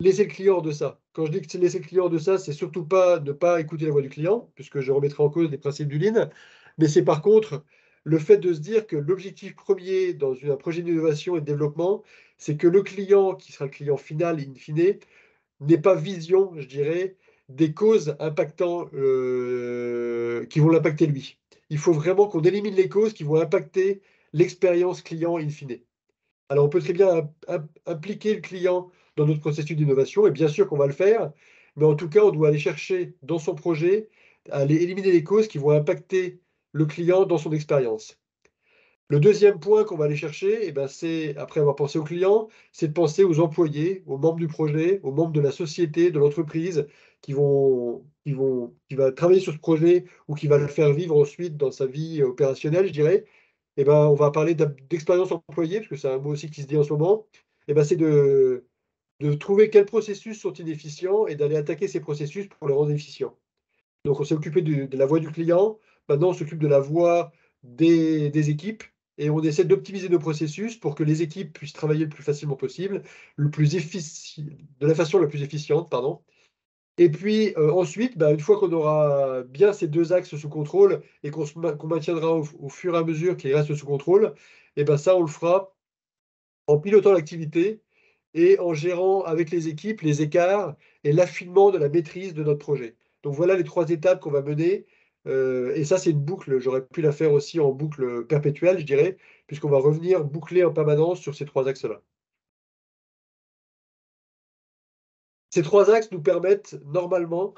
laisser le client de ça. Quand je dis que c'est laisser le client de ça, c'est surtout pas ne pas écouter la voix du client, puisque je remettrai en cause les principes du Lean, mais c'est par contre le fait de se dire que l'objectif premier dans un projet d'innovation et de développement, c'est que le client, qui sera le client final in fine, n'ait pas vision, je dirais, des causes impactant, qui vont l'impacter lui. Il faut vraiment qu'on élimine les causes qui vont impacter l'expérience client in fine. Alors, on peut très bien impliquer le client dans notre processus d'innovation, et bien sûr qu'on va le faire, mais en tout cas, on doit aller chercher dans son projet, à aller éliminer les causes qui vont impacter le client dans son expérience. Le deuxième point qu'on va aller chercher, c'est, après avoir pensé au client, c'est de penser aux employés, aux membres du projet, aux membres de la société, de l'entreprise, qui va travailler sur ce projet ou qui va le faire vivre ensuite dans sa vie opérationnelle, je dirais. On va parler d'expérience employée, parce que c'est un mot aussi qui se dit en ce moment. C'est de trouver quels processus sont inefficients et d'aller attaquer ces processus pour les rendre efficients. Donc, on s'est occupé de la voix du client. Maintenant, on s'occupe de la voix des équipes et on essaie d'optimiser nos processus pour que les équipes puissent travailler le plus facilement possible, de la façon la plus efficiente, pardon. Et puis ensuite, une fois qu'on aura bien ces 2 axes sous contrôle et qu'on maintiendra au fur et à mesure qu'ils restent sous contrôle, ça, on le fera en pilotant l'activité et en gérant avec les équipes les écarts et l'affinement de la maîtrise de notre projet. Donc voilà les 3 étapes qu'on va mener. Et ça, c'est une boucle. J'aurais pu la faire aussi en boucle perpétuelle, je dirais, puisqu'on va revenir boucler en permanence sur ces 3 axes-là. Ces 3 axes nous permettent normalement,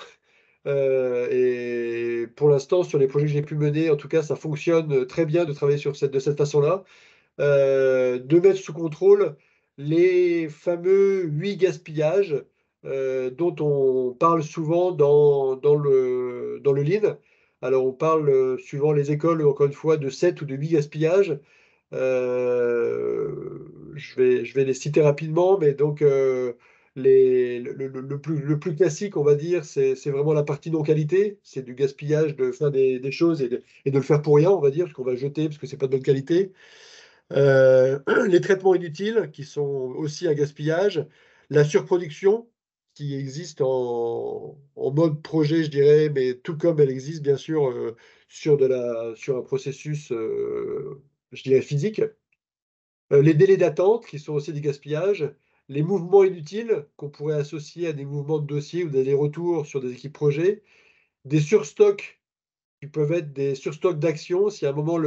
et pour l'instant, sur les projets que j'ai pu mener, en tout cas, ça fonctionne très bien de travailler de cette façon-là, de mettre sous contrôle les fameux 8 gaspillages dont on parle souvent dans le Lean. Alors, on parle, suivant les écoles, encore une fois, de 7 ou de 8 gaspillages. Je vais les citer rapidement, mais donc le plus classique, on va dire, c'est vraiment la partie non-qualité. C'est du gaspillage de faire des choses et de le faire pour rien, on va dire, parce qu'on va jeter parce que c'est pas de bonne qualité. Les traitements inutiles, qui sont aussi un gaspillage. la surproduction qui existe en mode projet, je dirais, mais tout comme elle existe, bien sûr, sur un processus, je dirais, physique. Les délais d'attente, qui sont aussi des gaspillages, les mouvements inutiles, qu'on pourrait associer à des mouvements de dossier ou des retours sur des équipes projets, des surstocks, qui peuvent être des surstocks d'actions. Si à un moment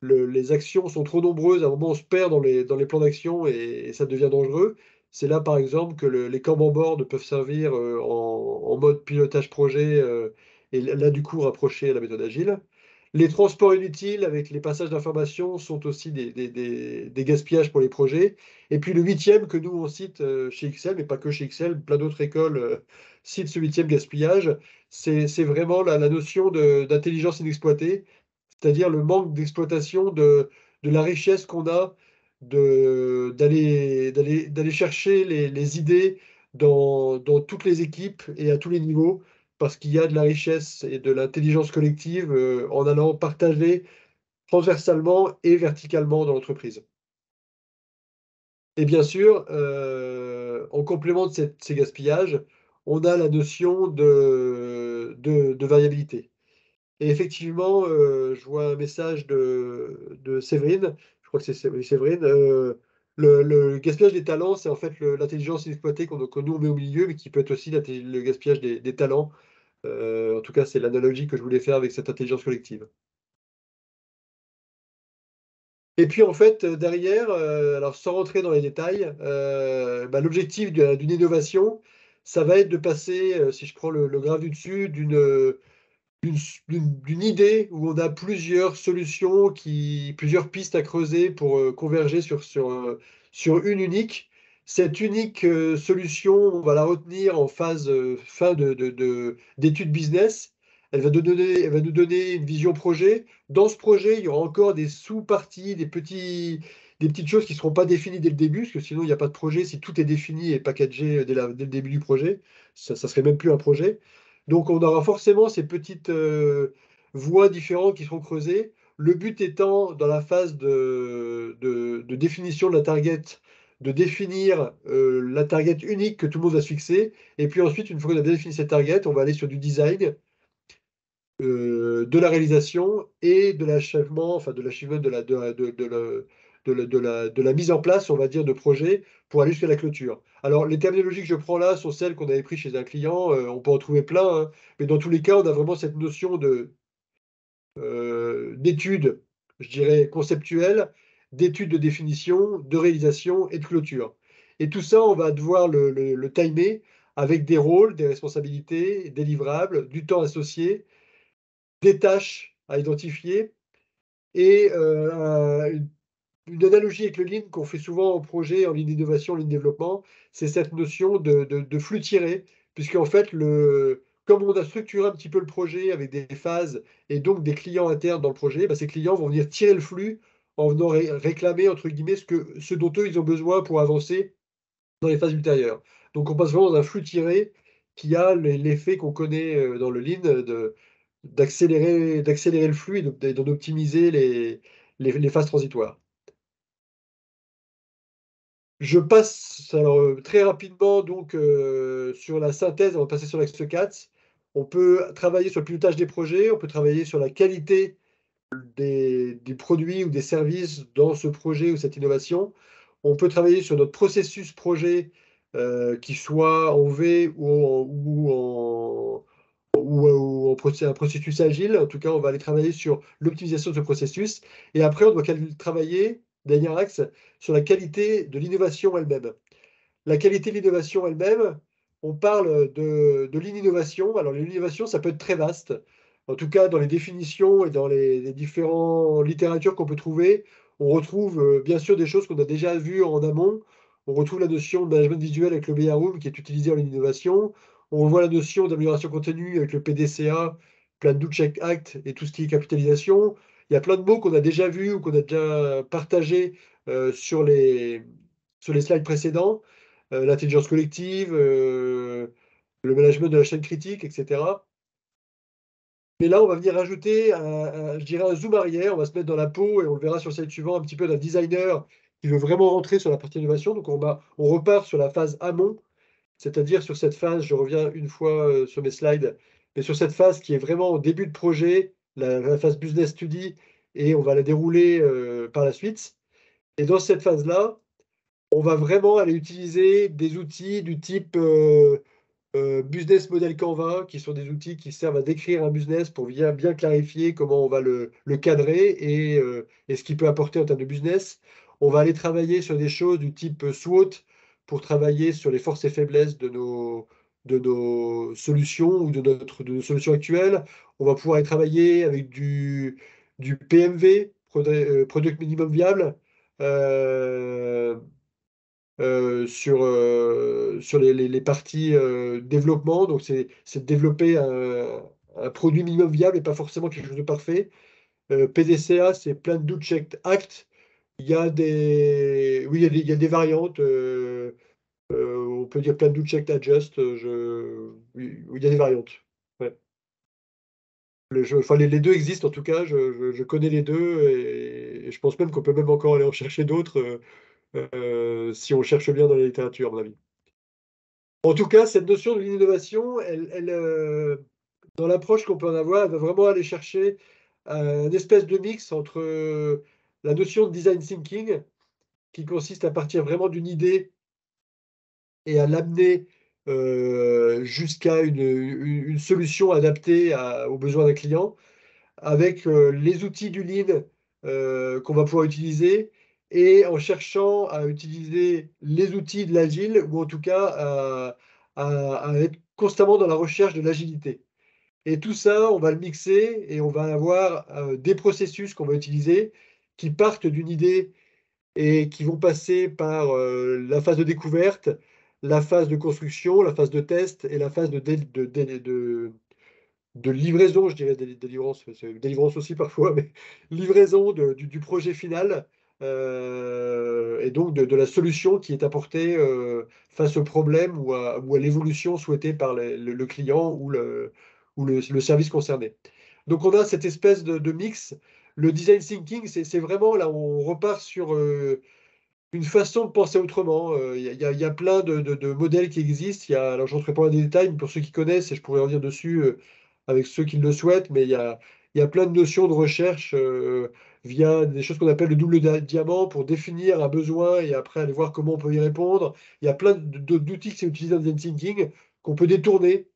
les actions sont trop nombreuses, à un moment on se perd dans les plans d'action et ça devient dangereux. C'est là par exemple que les Kanban boards peuvent servir en mode pilotage projet et là du coup rapproché à la méthode agile. Les transports inutiles avec les passages d'informations sont aussi des gaspillages pour les projets. Et puis le huitième que nous on cite chez Excel, mais pas que chez Excel, plein d'autres écoles citent ce huitième gaspillage, c'est vraiment la notion d'intelligence inexploitée, c'est-à-dire le manque d'exploitation de la richesse qu'on a d'aller chercher les idées dans toutes les équipes et à tous les niveaux, parce qu'il y a de la richesse et de l'intelligence collective en allant partager transversalement et verticalement dans l'entreprise. Et bien sûr, en complément de ces gaspillages, on a la notion de variabilité. Et effectivement, je vois un message de Séverine, je crois que c'est oui, Séverine. Le gaspillage des talents, c'est en fait l'intelligence inexploitée que nous on met au milieu, mais qui peut être aussi le gaspillage des talents. En tout cas, c'est l'analogie que je voulais faire avec cette intelligence collective. Et puis en fait, derrière, alors sans rentrer dans les détails, bah, l'objectif d'une innovation, ça va être de passer, si je prends le graphe du dessus, d'une idée où on a plusieurs solutions, plusieurs pistes à creuser pour converger sur une unique. Cette unique solution, on va la retenir en phase fin d'étude business. Elle va nous donner une vision projet. Dans ce projet, il y aura encore des sous-parties, des petites choses qui ne seront pas définies dès le début, parce que sinon, il n'y a pas de projet. Si tout est défini et packagé dès le début du projet, ça ne serait même plus un projet. Donc, on aura forcément ces petites voies différentes qui seront creusées. Le but étant, dans la phase de définition de la target, de définir la target unique que tout le monde va se fixer. Et puis ensuite, une fois qu'on a bien défini cette target, on va aller sur du design, de la réalisation et de l'achèvement, enfin de l'achèvement de la mise en place, on va dire, de projet pour aller jusqu'à la clôture. Alors, les terminologies que je prends là sont celles qu'on avait prises chez un client, on peut en trouver plein, hein, mais dans tous les cas, on a vraiment cette notion d'étude, je dirais, conceptuelle, d'étude de définition, de réalisation et de clôture. Et tout ça, on va devoir le timer avec des rôles, des responsabilités, des livrables, du temps associé, des tâches à identifier et une analogie avec le Lean qu'on fait souvent en projet, en ligne d'innovation, en ligne de développement, c'est cette notion de flux tiré, puisqu'en fait, comme on a structuré un petit peu le projet avec des phases et donc des clients internes dans le projet, bah, ces clients vont venir tirer le flux en venant réclamer, entre guillemets, ce dont eux, ils ont besoin pour avancer dans les phases ultérieures. Donc on passe vraiment dans un flux tiré qui a l'effet qu'on connaît dans le Lean d'accélérer le flux et d'en optimiser les phases transitoires. Je passe alors, très rapidement donc sur la synthèse, on va passer sur l'axe 4. On peut travailler sur le pilotage des projets, on peut travailler sur la qualité des produits ou des services dans ce projet ou cette innovation. On peut travailler sur notre processus projet, qu'il soit en V ou un processus agile. En tout cas, on va aller travailler sur l'optimisation de ce processus. Et après, on doit travailler, dernier axe, sur la qualité de l'innovation elle-même. La qualité de l'innovation elle-même, on parle de l'innovation. Alors, l'innovation, ça peut être très vaste. En tout cas, dans les définitions et dans les différentes littératures qu'on peut trouver, on retrouve bien sûr des choses qu'on a déjà vues en amont. On retrouve la notion de management visuel avec le BA Room qui est utilisé en innovation. On voit la notion d'amélioration continue avec le PDCA, Plan Do Check Act et tout ce qui est capitalisation. Il y a plein de mots qu'on a déjà vus ou qu'on a déjà partagés sur les slides précédents. L'intelligence collective, le management de la chaîne critique, etc. Mais là, on va venir ajouter, je dirais, un zoom arrière. On va se mettre dans la peau, et on le verra sur le slide suivant, un petit peu d'un designer qui veut vraiment rentrer sur la partie innovation. Donc, on repart sur la phase amont, c'est-à-dire sur cette phase, je reviens une fois sur mes slides, mais sur cette phase qui est vraiment au début de projet, la phase business study, et on va la dérouler par la suite. Et dans cette phase-là, on va vraiment aller utiliser des outils du type business model Canva, qui sont des outils qui servent à décrire un business pour bien clarifier comment on va le cadrer et ce qu'il peut apporter en termes de business. On va aller travailler sur des choses du type SWOT pour travailler sur les forces et faiblesses de nos solutions ou de nos solutions actuelles. On va pouvoir y travailler avec du PMV, Product Minimum Viable. Euh, sur les parties développement. Donc, c'est de développer un produit minimum viable et pas forcément quelque chose de parfait. PDCA, c'est Plan Do Check Act. Il y a des, oui, il y a des variantes. On peut dire Plan Do Check Adjust. Oui, il y a des variantes. Ouais. Enfin, les deux existent en tout cas. Je connais les deux et je pense même qu'on peut même encore aller en chercher d'autres si on cherche bien dans la littérature, à mon avis. En tout cas, cette notion de l'innovation, dans l'approche qu'on peut en avoir, elle va vraiment aller chercher un espèce de mix entre la notion de design thinking, qui consiste à partir vraiment d'une idée et à l'amener jusqu'à une solution adaptée aux besoins d'un client, avec les outils du Lean qu'on va pouvoir utiliser et en cherchant à utiliser les outils de l'agile ou en tout cas à être constamment dans la recherche de l'agilité. Et tout ça, on va le mixer et on va avoir des processus qu'on va utiliser qui partent d'une idée et qui vont passer par la phase de découverte, la phase de construction, la phase de test et la phase de livraison, je dirais délivrance, c'est délivrance aussi parfois, mais livraison du projet final et donc de la solution qui est apportée face au problème ou à l'évolution souhaitée par le client ou le service concerné. Donc on a cette espèce de mix. Le design thinking, c'est vraiment là où on repart sur une façon de penser autrement. Il y a plein de modèles qui existent. Alors, je ne rentrerai pas dans les détails, mais pour ceux qui connaissent, et je pourrais revenir dessus avec ceux qui le souhaitent, mais il y a plein de notions de recherche via des choses qu'on appelle le double diamant pour définir un besoin et après aller voir comment on peut y répondre. Il y a plein d'outils qui sont utilisés dans le design thinking qu'on peut détourner.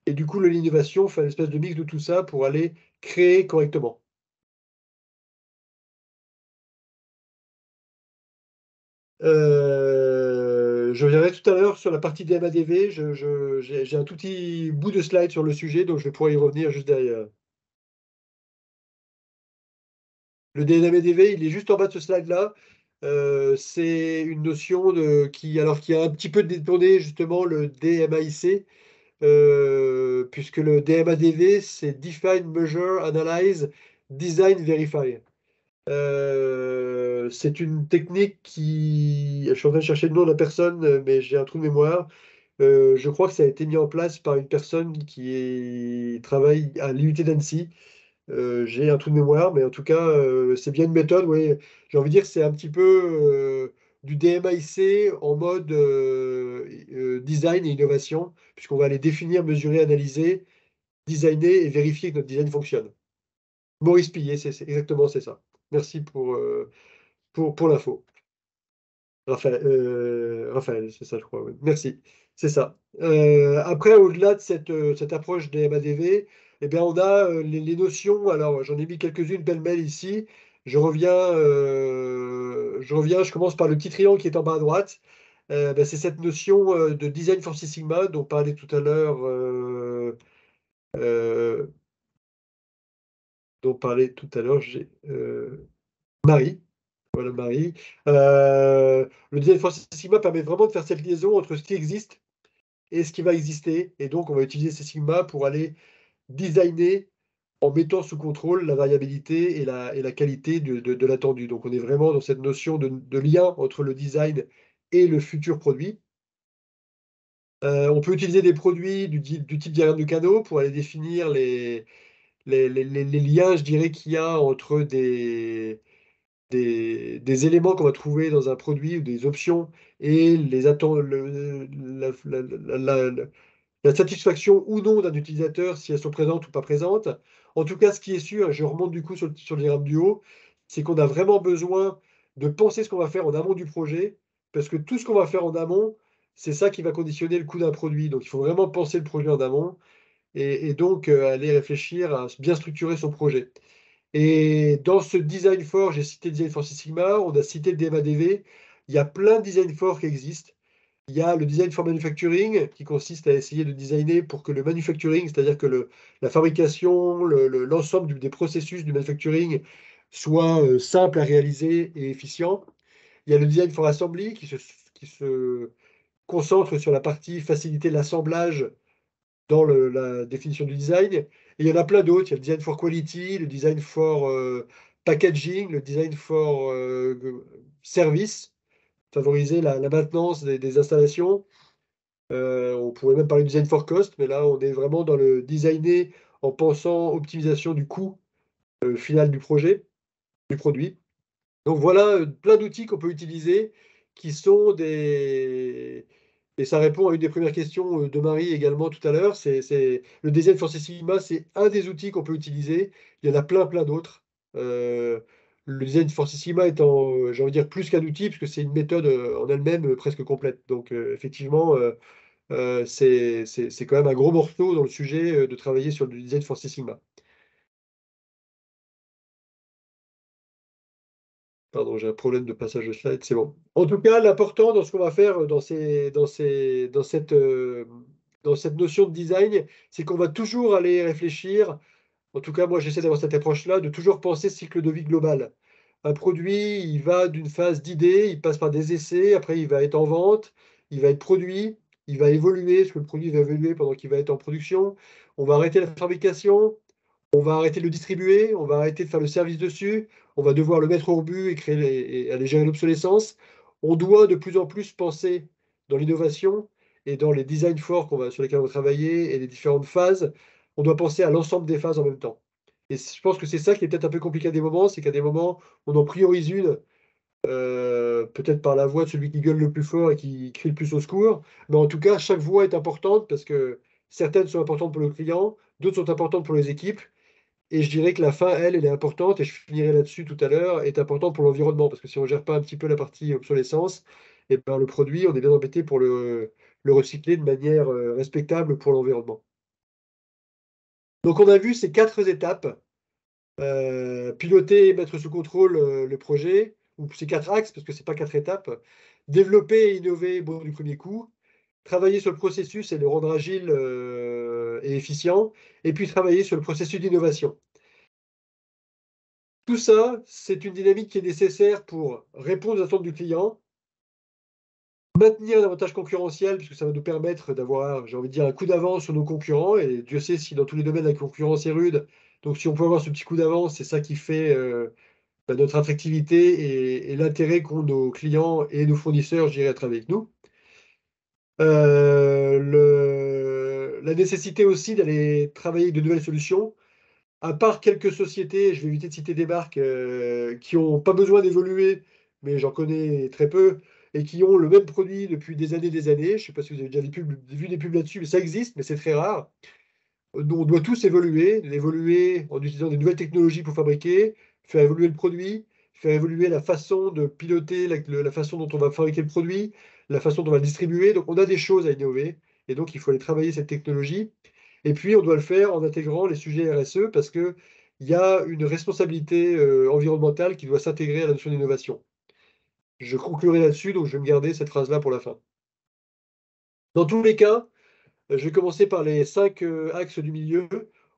Et du coup, l'innovation fait une espèce de mix de tout ça pour aller créer correctement. Je reviendrai tout à l'heure sur la partie DMADV. J'ai un tout petit bout de slide sur le sujet, donc je vais pouvoir y revenir juste derrière. Le DMADV, il est juste en bas de ce slide-là. C'est une notion qui a un petit peu détourné justement le DMAIC, puisque le DMADV, c'est Define, Measure, Analyze, Design, Verify. C'est une technique qui. Je suis en train de chercher le nom de la personne, mais j'ai un trou de mémoire. Je crois que ça a été mis en place par une personne qui travaille à l'IUT d'Annecy. J'ai un trou de mémoire, mais en tout cas, c'est bien une méthode. Oui, j'ai envie de dire, c'est un petit peu du DMAIC en mode design et innovation, puisqu'on va aller définir, mesurer, analyser, designer et vérifier que notre design fonctionne. Maurice Pillet, exactement c'est ça. Merci pour l'info. Raphaël, c'est ça, je crois. Oui. Merci, c'est ça. Après, au-delà de cette approche des MADV, eh bien, on a les notions. Alors, j'en ai mis quelques-unes pêle-mêle ici. Je commence par le petit triangle qui est en bas à droite. Ben, c'est cette notion de design for Six Sigma dont parlait tout à l'heure euh, Marie. Voilà, Marie. Le design for Six Sigma permet vraiment de faire cette liaison entre ce qui existe et ce qui va exister. Et donc, on va utiliser ces Sigma pour aller designer en mettant sous contrôle la variabilité et la qualité de l'attendu. Donc, on est vraiment dans cette notion de lien entre le design et le futur produit. On peut utiliser des produits du type diagramme de canaux pour aller définir les liens, je dirais, qu'il y a entre des éléments qu'on va trouver dans un produit ou des options et les attentes, la satisfaction ou non d'un utilisateur, si elles sont présentes ou pas présentes. En tout cas, ce qui est sûr, et je remonte du coup sur le diagramme du haut, c'est qu'on a vraiment besoin de penser ce qu'on va faire en amont du projet, parce que tout ce qu'on va faire en amont, c'est ça qui va conditionner le coût d'un produit. Donc, il faut vraiment penser le projet en amont et donc aller réfléchir à bien structurer son projet. Et dans ce design for, j'ai cité Design for Six Sigma, on a cité le DMA-DV. Il y a plein de design for qui existent. Il y a le design for manufacturing qui consiste à essayer de designer pour que le manufacturing, c'est-à-dire que la fabrication, l'ensemble des processus du manufacturing soit simple à réaliser et efficient. Il y a le design for assembly qui se concentre sur la partie faciliter l'assemblage dans la définition du design. Et il y en a plein d'autres. Il y a le design for quality, le design for packaging, le design for service, favoriser la maintenance des installations. On pourrait même parler de design for cost, mais là, on est vraiment dans le designer en pensant optimisation du coût final du projet, du produit. Donc voilà, plein d'outils qu'on peut utiliser qui sont des... Et ça répond à une des premières questions de Marie également tout à l'heure. Le Design for Six Sigma, c'est un des outils qu'on peut utiliser. Il y en a plein, plein d'autres. Le Design for Six Sigma étant, j'ai envie de dire, plus qu'un outil, puisque c'est une méthode en elle-même presque complète. Donc effectivement, c'est quand même un gros morceau dans le sujet de travailler sur le Design for Six Sigma. Pardon, j'ai un problème de passage de slide, c'est bon. En tout cas, l'important dans ce qu'on va faire dans cette notion de design, c'est qu'on va toujours aller réfléchir. En tout cas, moi, j'essaie d'avoir cette approche-là, de toujours penser cycle de vie global. Un produit, il va d'une phase d'idée, il passe par des essais, après il va être en vente, il va être produit, il va évoluer, parce que le produit va évoluer pendant qu'il va être en production. On va arrêter la fabrication, on va arrêter de le distribuer, on va arrêter de faire le service dessus, on va devoir le mettre au rebut et et aller gérer l'obsolescence. On doit de plus en plus penser dans l'innovation et dans les design forts sur lesquels on va travailler et les différentes phases. On doit penser à l'ensemble des phases en même temps. Et je pense que c'est ça qui est peut-être un peu compliqué à des moments, c'est qu'à des moments, on en priorise une, peut-être par la voix de celui qui gueule le plus fort et qui crie le plus au secours. Mais en tout cas, chaque voix est importante parce que certaines sont importantes pour le client, d'autres sont importantes pour les équipes. Et je dirais que la fin, elle est importante, et je finirai là-dessus tout à l'heure, est importante pour l'environnement, parce que si on ne gère pas un petit peu la partie obsolescence, et ben, le produit, on est bien embêté pour le recycler de manière respectable pour l'environnement. Donc on a vu ces 4 étapes, piloter et mettre sous contrôle le projet, ou ces 4 axes, parce que ce n'est pas 4 étapes, développer et innover bon, du premier coup, travailler sur le processus et le rendre agile et efficient, et puis travailler sur le processus d'innovation. Tout ça, c'est une dynamique qui est nécessaire pour répondre aux attentes du client, maintenir un avantage concurrentiel, puisque ça va nous permettre d'avoir, j'ai envie de dire, un coup d'avance sur nos concurrents. Et Dieu sait si dans tous les domaines, la concurrence est rude. Donc, si on peut avoir ce petit coup d'avance, c'est ça qui fait notre attractivité et l'intérêt qu'ont nos clients et nos fournisseurs, je dirais, à travailler avec nous. La nécessité aussi d'aller travailler avec de nouvelles solutions. À part quelques sociétés, je vais éviter de citer des marques qui n'ont pas besoin d'évoluer, mais j'en connais très peu, et qui ont le même produit depuis des années et des années. Je ne sais pas si vous avez déjà vu des pubs là-dessus, mais ça existe, mais c'est très rare. On doit tous évoluer en utilisant des nouvelles technologies pour fabriquer, faire évoluer le produit, faire évoluer la façon de piloter, la façon dont on va fabriquer le produit, la façon dont on va le distribuer. Donc on a des choses à innover, et donc il faut aller travailler cette technologie. Et puis, on doit le faire en intégrant les sujets RSE parce qu'il y a une responsabilité environnementale qui doit s'intégrer à la notion d'innovation. Je conclurai là-dessus, donc je vais me garder cette phrase-là pour la fin. Dans tous les cas, je vais commencer par les 5 axes du milieu.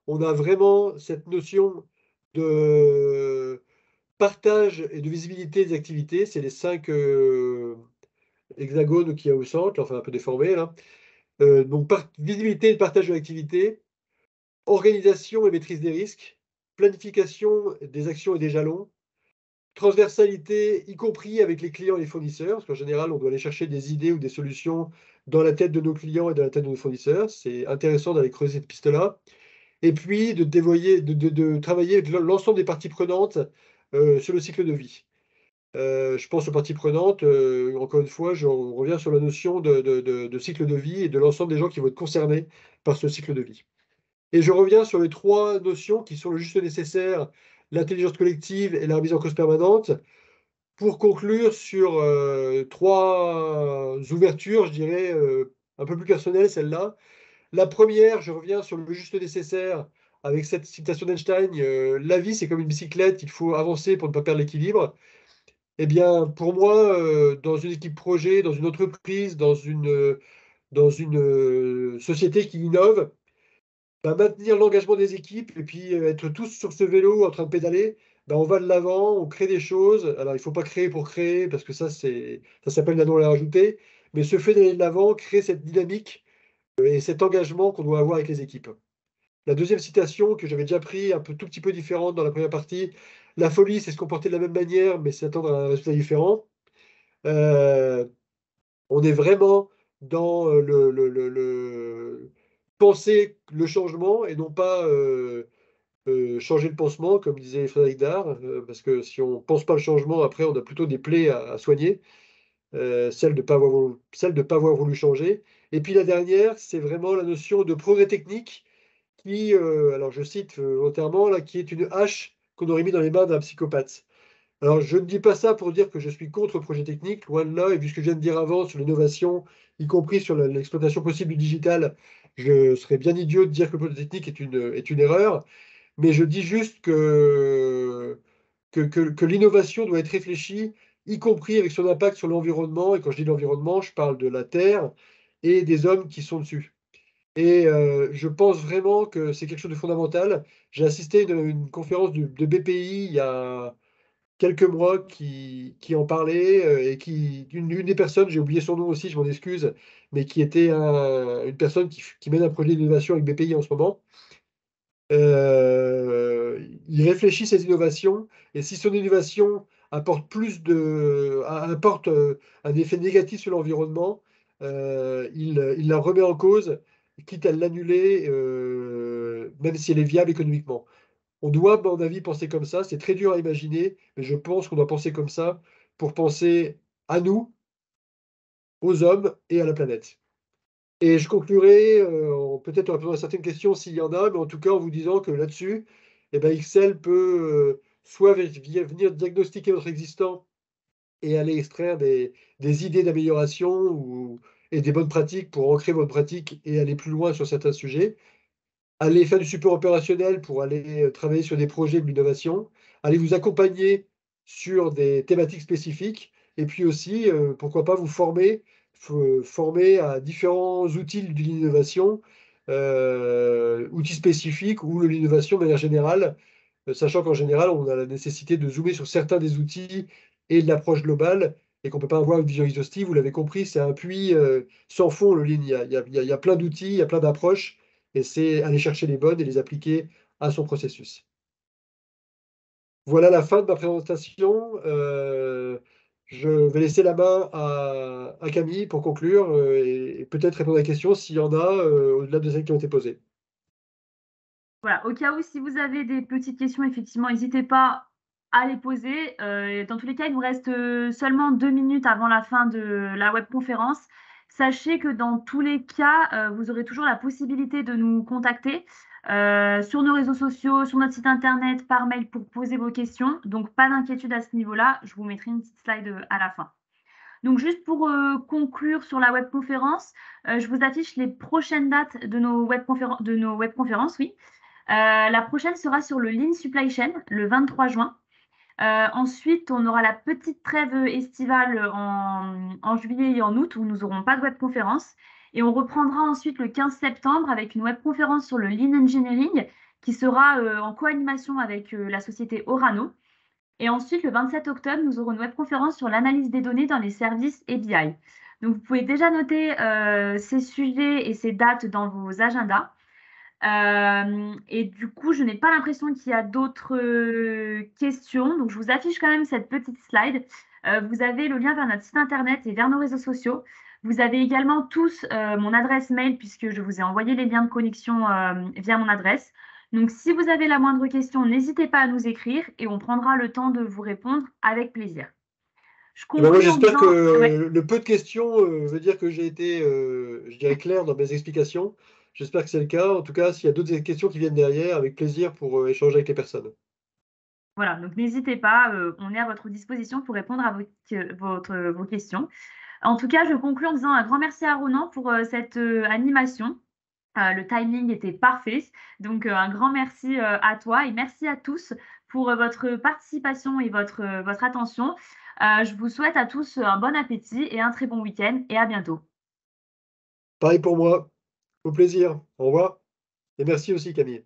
On a vraiment cette notion de partage et de visibilité des activités. C'est les 5 hexagones qu'il y a au centre, enfin un peu déformés là. Donc, visibilité et partage de l'activité. Organisation et maîtrise des risques, planification des actions et des jalons, transversalité, y compris avec les clients et les fournisseurs, parce qu'en général, on doit aller chercher des idées ou des solutions dans la tête de nos clients et dans la tête de nos fournisseurs. C'est intéressant d'aller creuser cette piste-là. Et puis, de travailler avec l'ensemble des parties prenantes sur le cycle de vie. Je pense aux parties prenantes. Encore une fois, je reviens sur la notion de cycle de vie et de l'ensemble des gens qui vont être concernés par ce cycle de vie. Et je reviens sur les trois notions qui sont le juste nécessaire, l'intelligence collective et la remise en cause permanente, pour conclure sur trois ouvertures, je dirais, un peu plus personnelles, celle-là. La première, je reviens sur le juste nécessaire avec cette citation d'Einstein, la vie c'est comme une bicyclette, il faut avancer pour ne pas perdre l'équilibre. Eh bien, pour moi, dans une équipe projet, dans une entreprise, dans une société qui innove, bah, maintenir l'engagement des équipes et puis être tous sur ce vélo en train de pédaler, bah, on va de l'avant, on crée des choses. Alors, il ne faut pas créer pour créer, parce que ça s'appelle la valeur ajoutée, mais ce fait d'aller de l'avant crée cette dynamique et cet engagement qu'on doit avoir avec les équipes. La deuxième citation que j'avais déjà pris, un peu tout petit peu différente dans la première partie, la folie, c'est se comporter de la même manière, mais s'attendre à un résultat différent. Euh, on est vraiment dans penser le changement et non pas changer le pansement, comme disait Frédéric Dard, parce que si on ne pense pas le changement, après, on a plutôt des plaies à soigner, celle de pas avoir voulu changer. Et puis la dernière, c'est vraiment la notion de progrès technique qui, alors je cite volontairement, là, qui est une hache qu'on aurait mis dans les mains d'un psychopathe. Alors, je ne dis pas ça pour dire que je suis contre le projet technique, loin de là, et vu ce que je viens de dire avant sur l'innovation, y compris sur l'exploitation possible du digital, je serais bien idiot de dire que le projet technique est une erreur, mais je dis juste que l'innovation doit être réfléchie, y compris avec son impact sur l'environnement, et quand je dis l'environnement, je parle de la Terre et des hommes qui sont dessus. Et je pense vraiment que c'est quelque chose de fondamental. J'ai assisté à une conférence de BPI il y a quelques mois qui en parlait et une des personnes, j'ai oublié son nom aussi, je m'en excuse, mais qui était une personne qui mène un projet d'innovation avec BPI en ce moment. Il réfléchit ses innovations et si son innovation apporte un effet négatif sur l'environnement, il la remet en cause, quitte à l'annuler, même si elle est viable économiquement. On doit, à mon avis, penser comme ça. C'est très dur à imaginer, mais je pense qu'on doit penser comme ça pour penser à nous, aux hommes et à la planète. Et je conclurai, peut-être en répondant à certaines questions s'il y en a, mais en tout cas en vous disant que là-dessus, eh ben, Excel peut soit venir diagnostiquer notre existant et aller extraire des idées d'amélioration et des bonnes pratiques pour ancrer votre pratique et aller plus loin sur certains sujets, aller faire du support opérationnel pour aller travailler sur des projets d'innovation, aller vous accompagner sur des thématiques spécifiques, et puis aussi, pourquoi pas vous former à différents outils de l'innovation, outils spécifiques ou de l'innovation de manière générale, sachant qu'en général, on a la nécessité de zoomer sur certains des outils et de l'approche globale, et qu'on ne peut pas avoir une vision exhaustive. Vous l'avez compris, c'est un puits sans fond, le ligne. Il y a plein d'outils, il y a plein d'approches, et c'est aller chercher les bonnes et les appliquer à son processus. Voilà la fin de ma présentation. Je vais laisser la main à Camille pour conclure et peut-être répondre à des questions s'il y en a au-delà de celles qui ont été posées. Voilà, au cas où, si vous avez des petites questions, effectivement, n'hésitez pas à les poser. Dans tous les cas, il nous reste seulement 2 minutes avant la fin de la webconférence. Sachez que dans tous les cas, vous aurez toujours la possibilité de nous contacter sur nos réseaux sociaux, sur notre site internet, par mail pour poser vos questions. Donc, pas d'inquiétude à ce niveau-là. Je vous mettrai une petite slide à la fin. Donc, juste pour conclure sur la webconférence, je vous affiche les prochaines dates de nos webconférences, oui. La prochaine sera sur le Lean Supply Chain, le 23 juin. Ensuite, on aura la petite trêve estivale en juillet et en août où nous n'aurons pas de webconférence. Et on reprendra ensuite le 15 septembre avec une webconférence sur le Lean Engineering qui sera en co-animation avec la société Orano. Et ensuite, le 27 octobre, nous aurons une webconférence sur l'analyse des données dans les services et BI. Donc, vous pouvez déjà noter ces sujets et ces dates dans vos agendas. Et du coup, je n'ai pas l'impression qu'il y a d'autres questions. Donc, je vous affiche quand même cette petite slide. Vous avez le lien vers notre site internet et vers nos réseaux sociaux. Vous avez également tous mon adresse mail puisque je vous ai envoyé les liens de connexion via mon adresse. Donc, si vous avez la moindre question, n'hésitez pas à nous écrire et on prendra le temps de vous répondre avec plaisir. Je Eh ben, moi, conclus en j'espère disant, ouais, que le peu de questions veut dire que j'ai été, je dirais, clair dans mes explications. J'espère que c'est le cas. En tout cas, s'il y a d'autres questions qui viennent derrière, avec plaisir pour échanger avec les personnes. voilà, donc n'hésitez pas, on est à votre disposition pour répondre à vos questions. En tout cas, je conclus en disant un grand merci à Ronan pour cette animation. Le timing était parfait. Donc, un grand merci à toi et merci à tous pour votre participation et votre attention. Je vous souhaite à tous un bon appétit et un très bon week-end et à bientôt. Pareil pour moi. Au plaisir. Au revoir. Et merci aussi, Camille.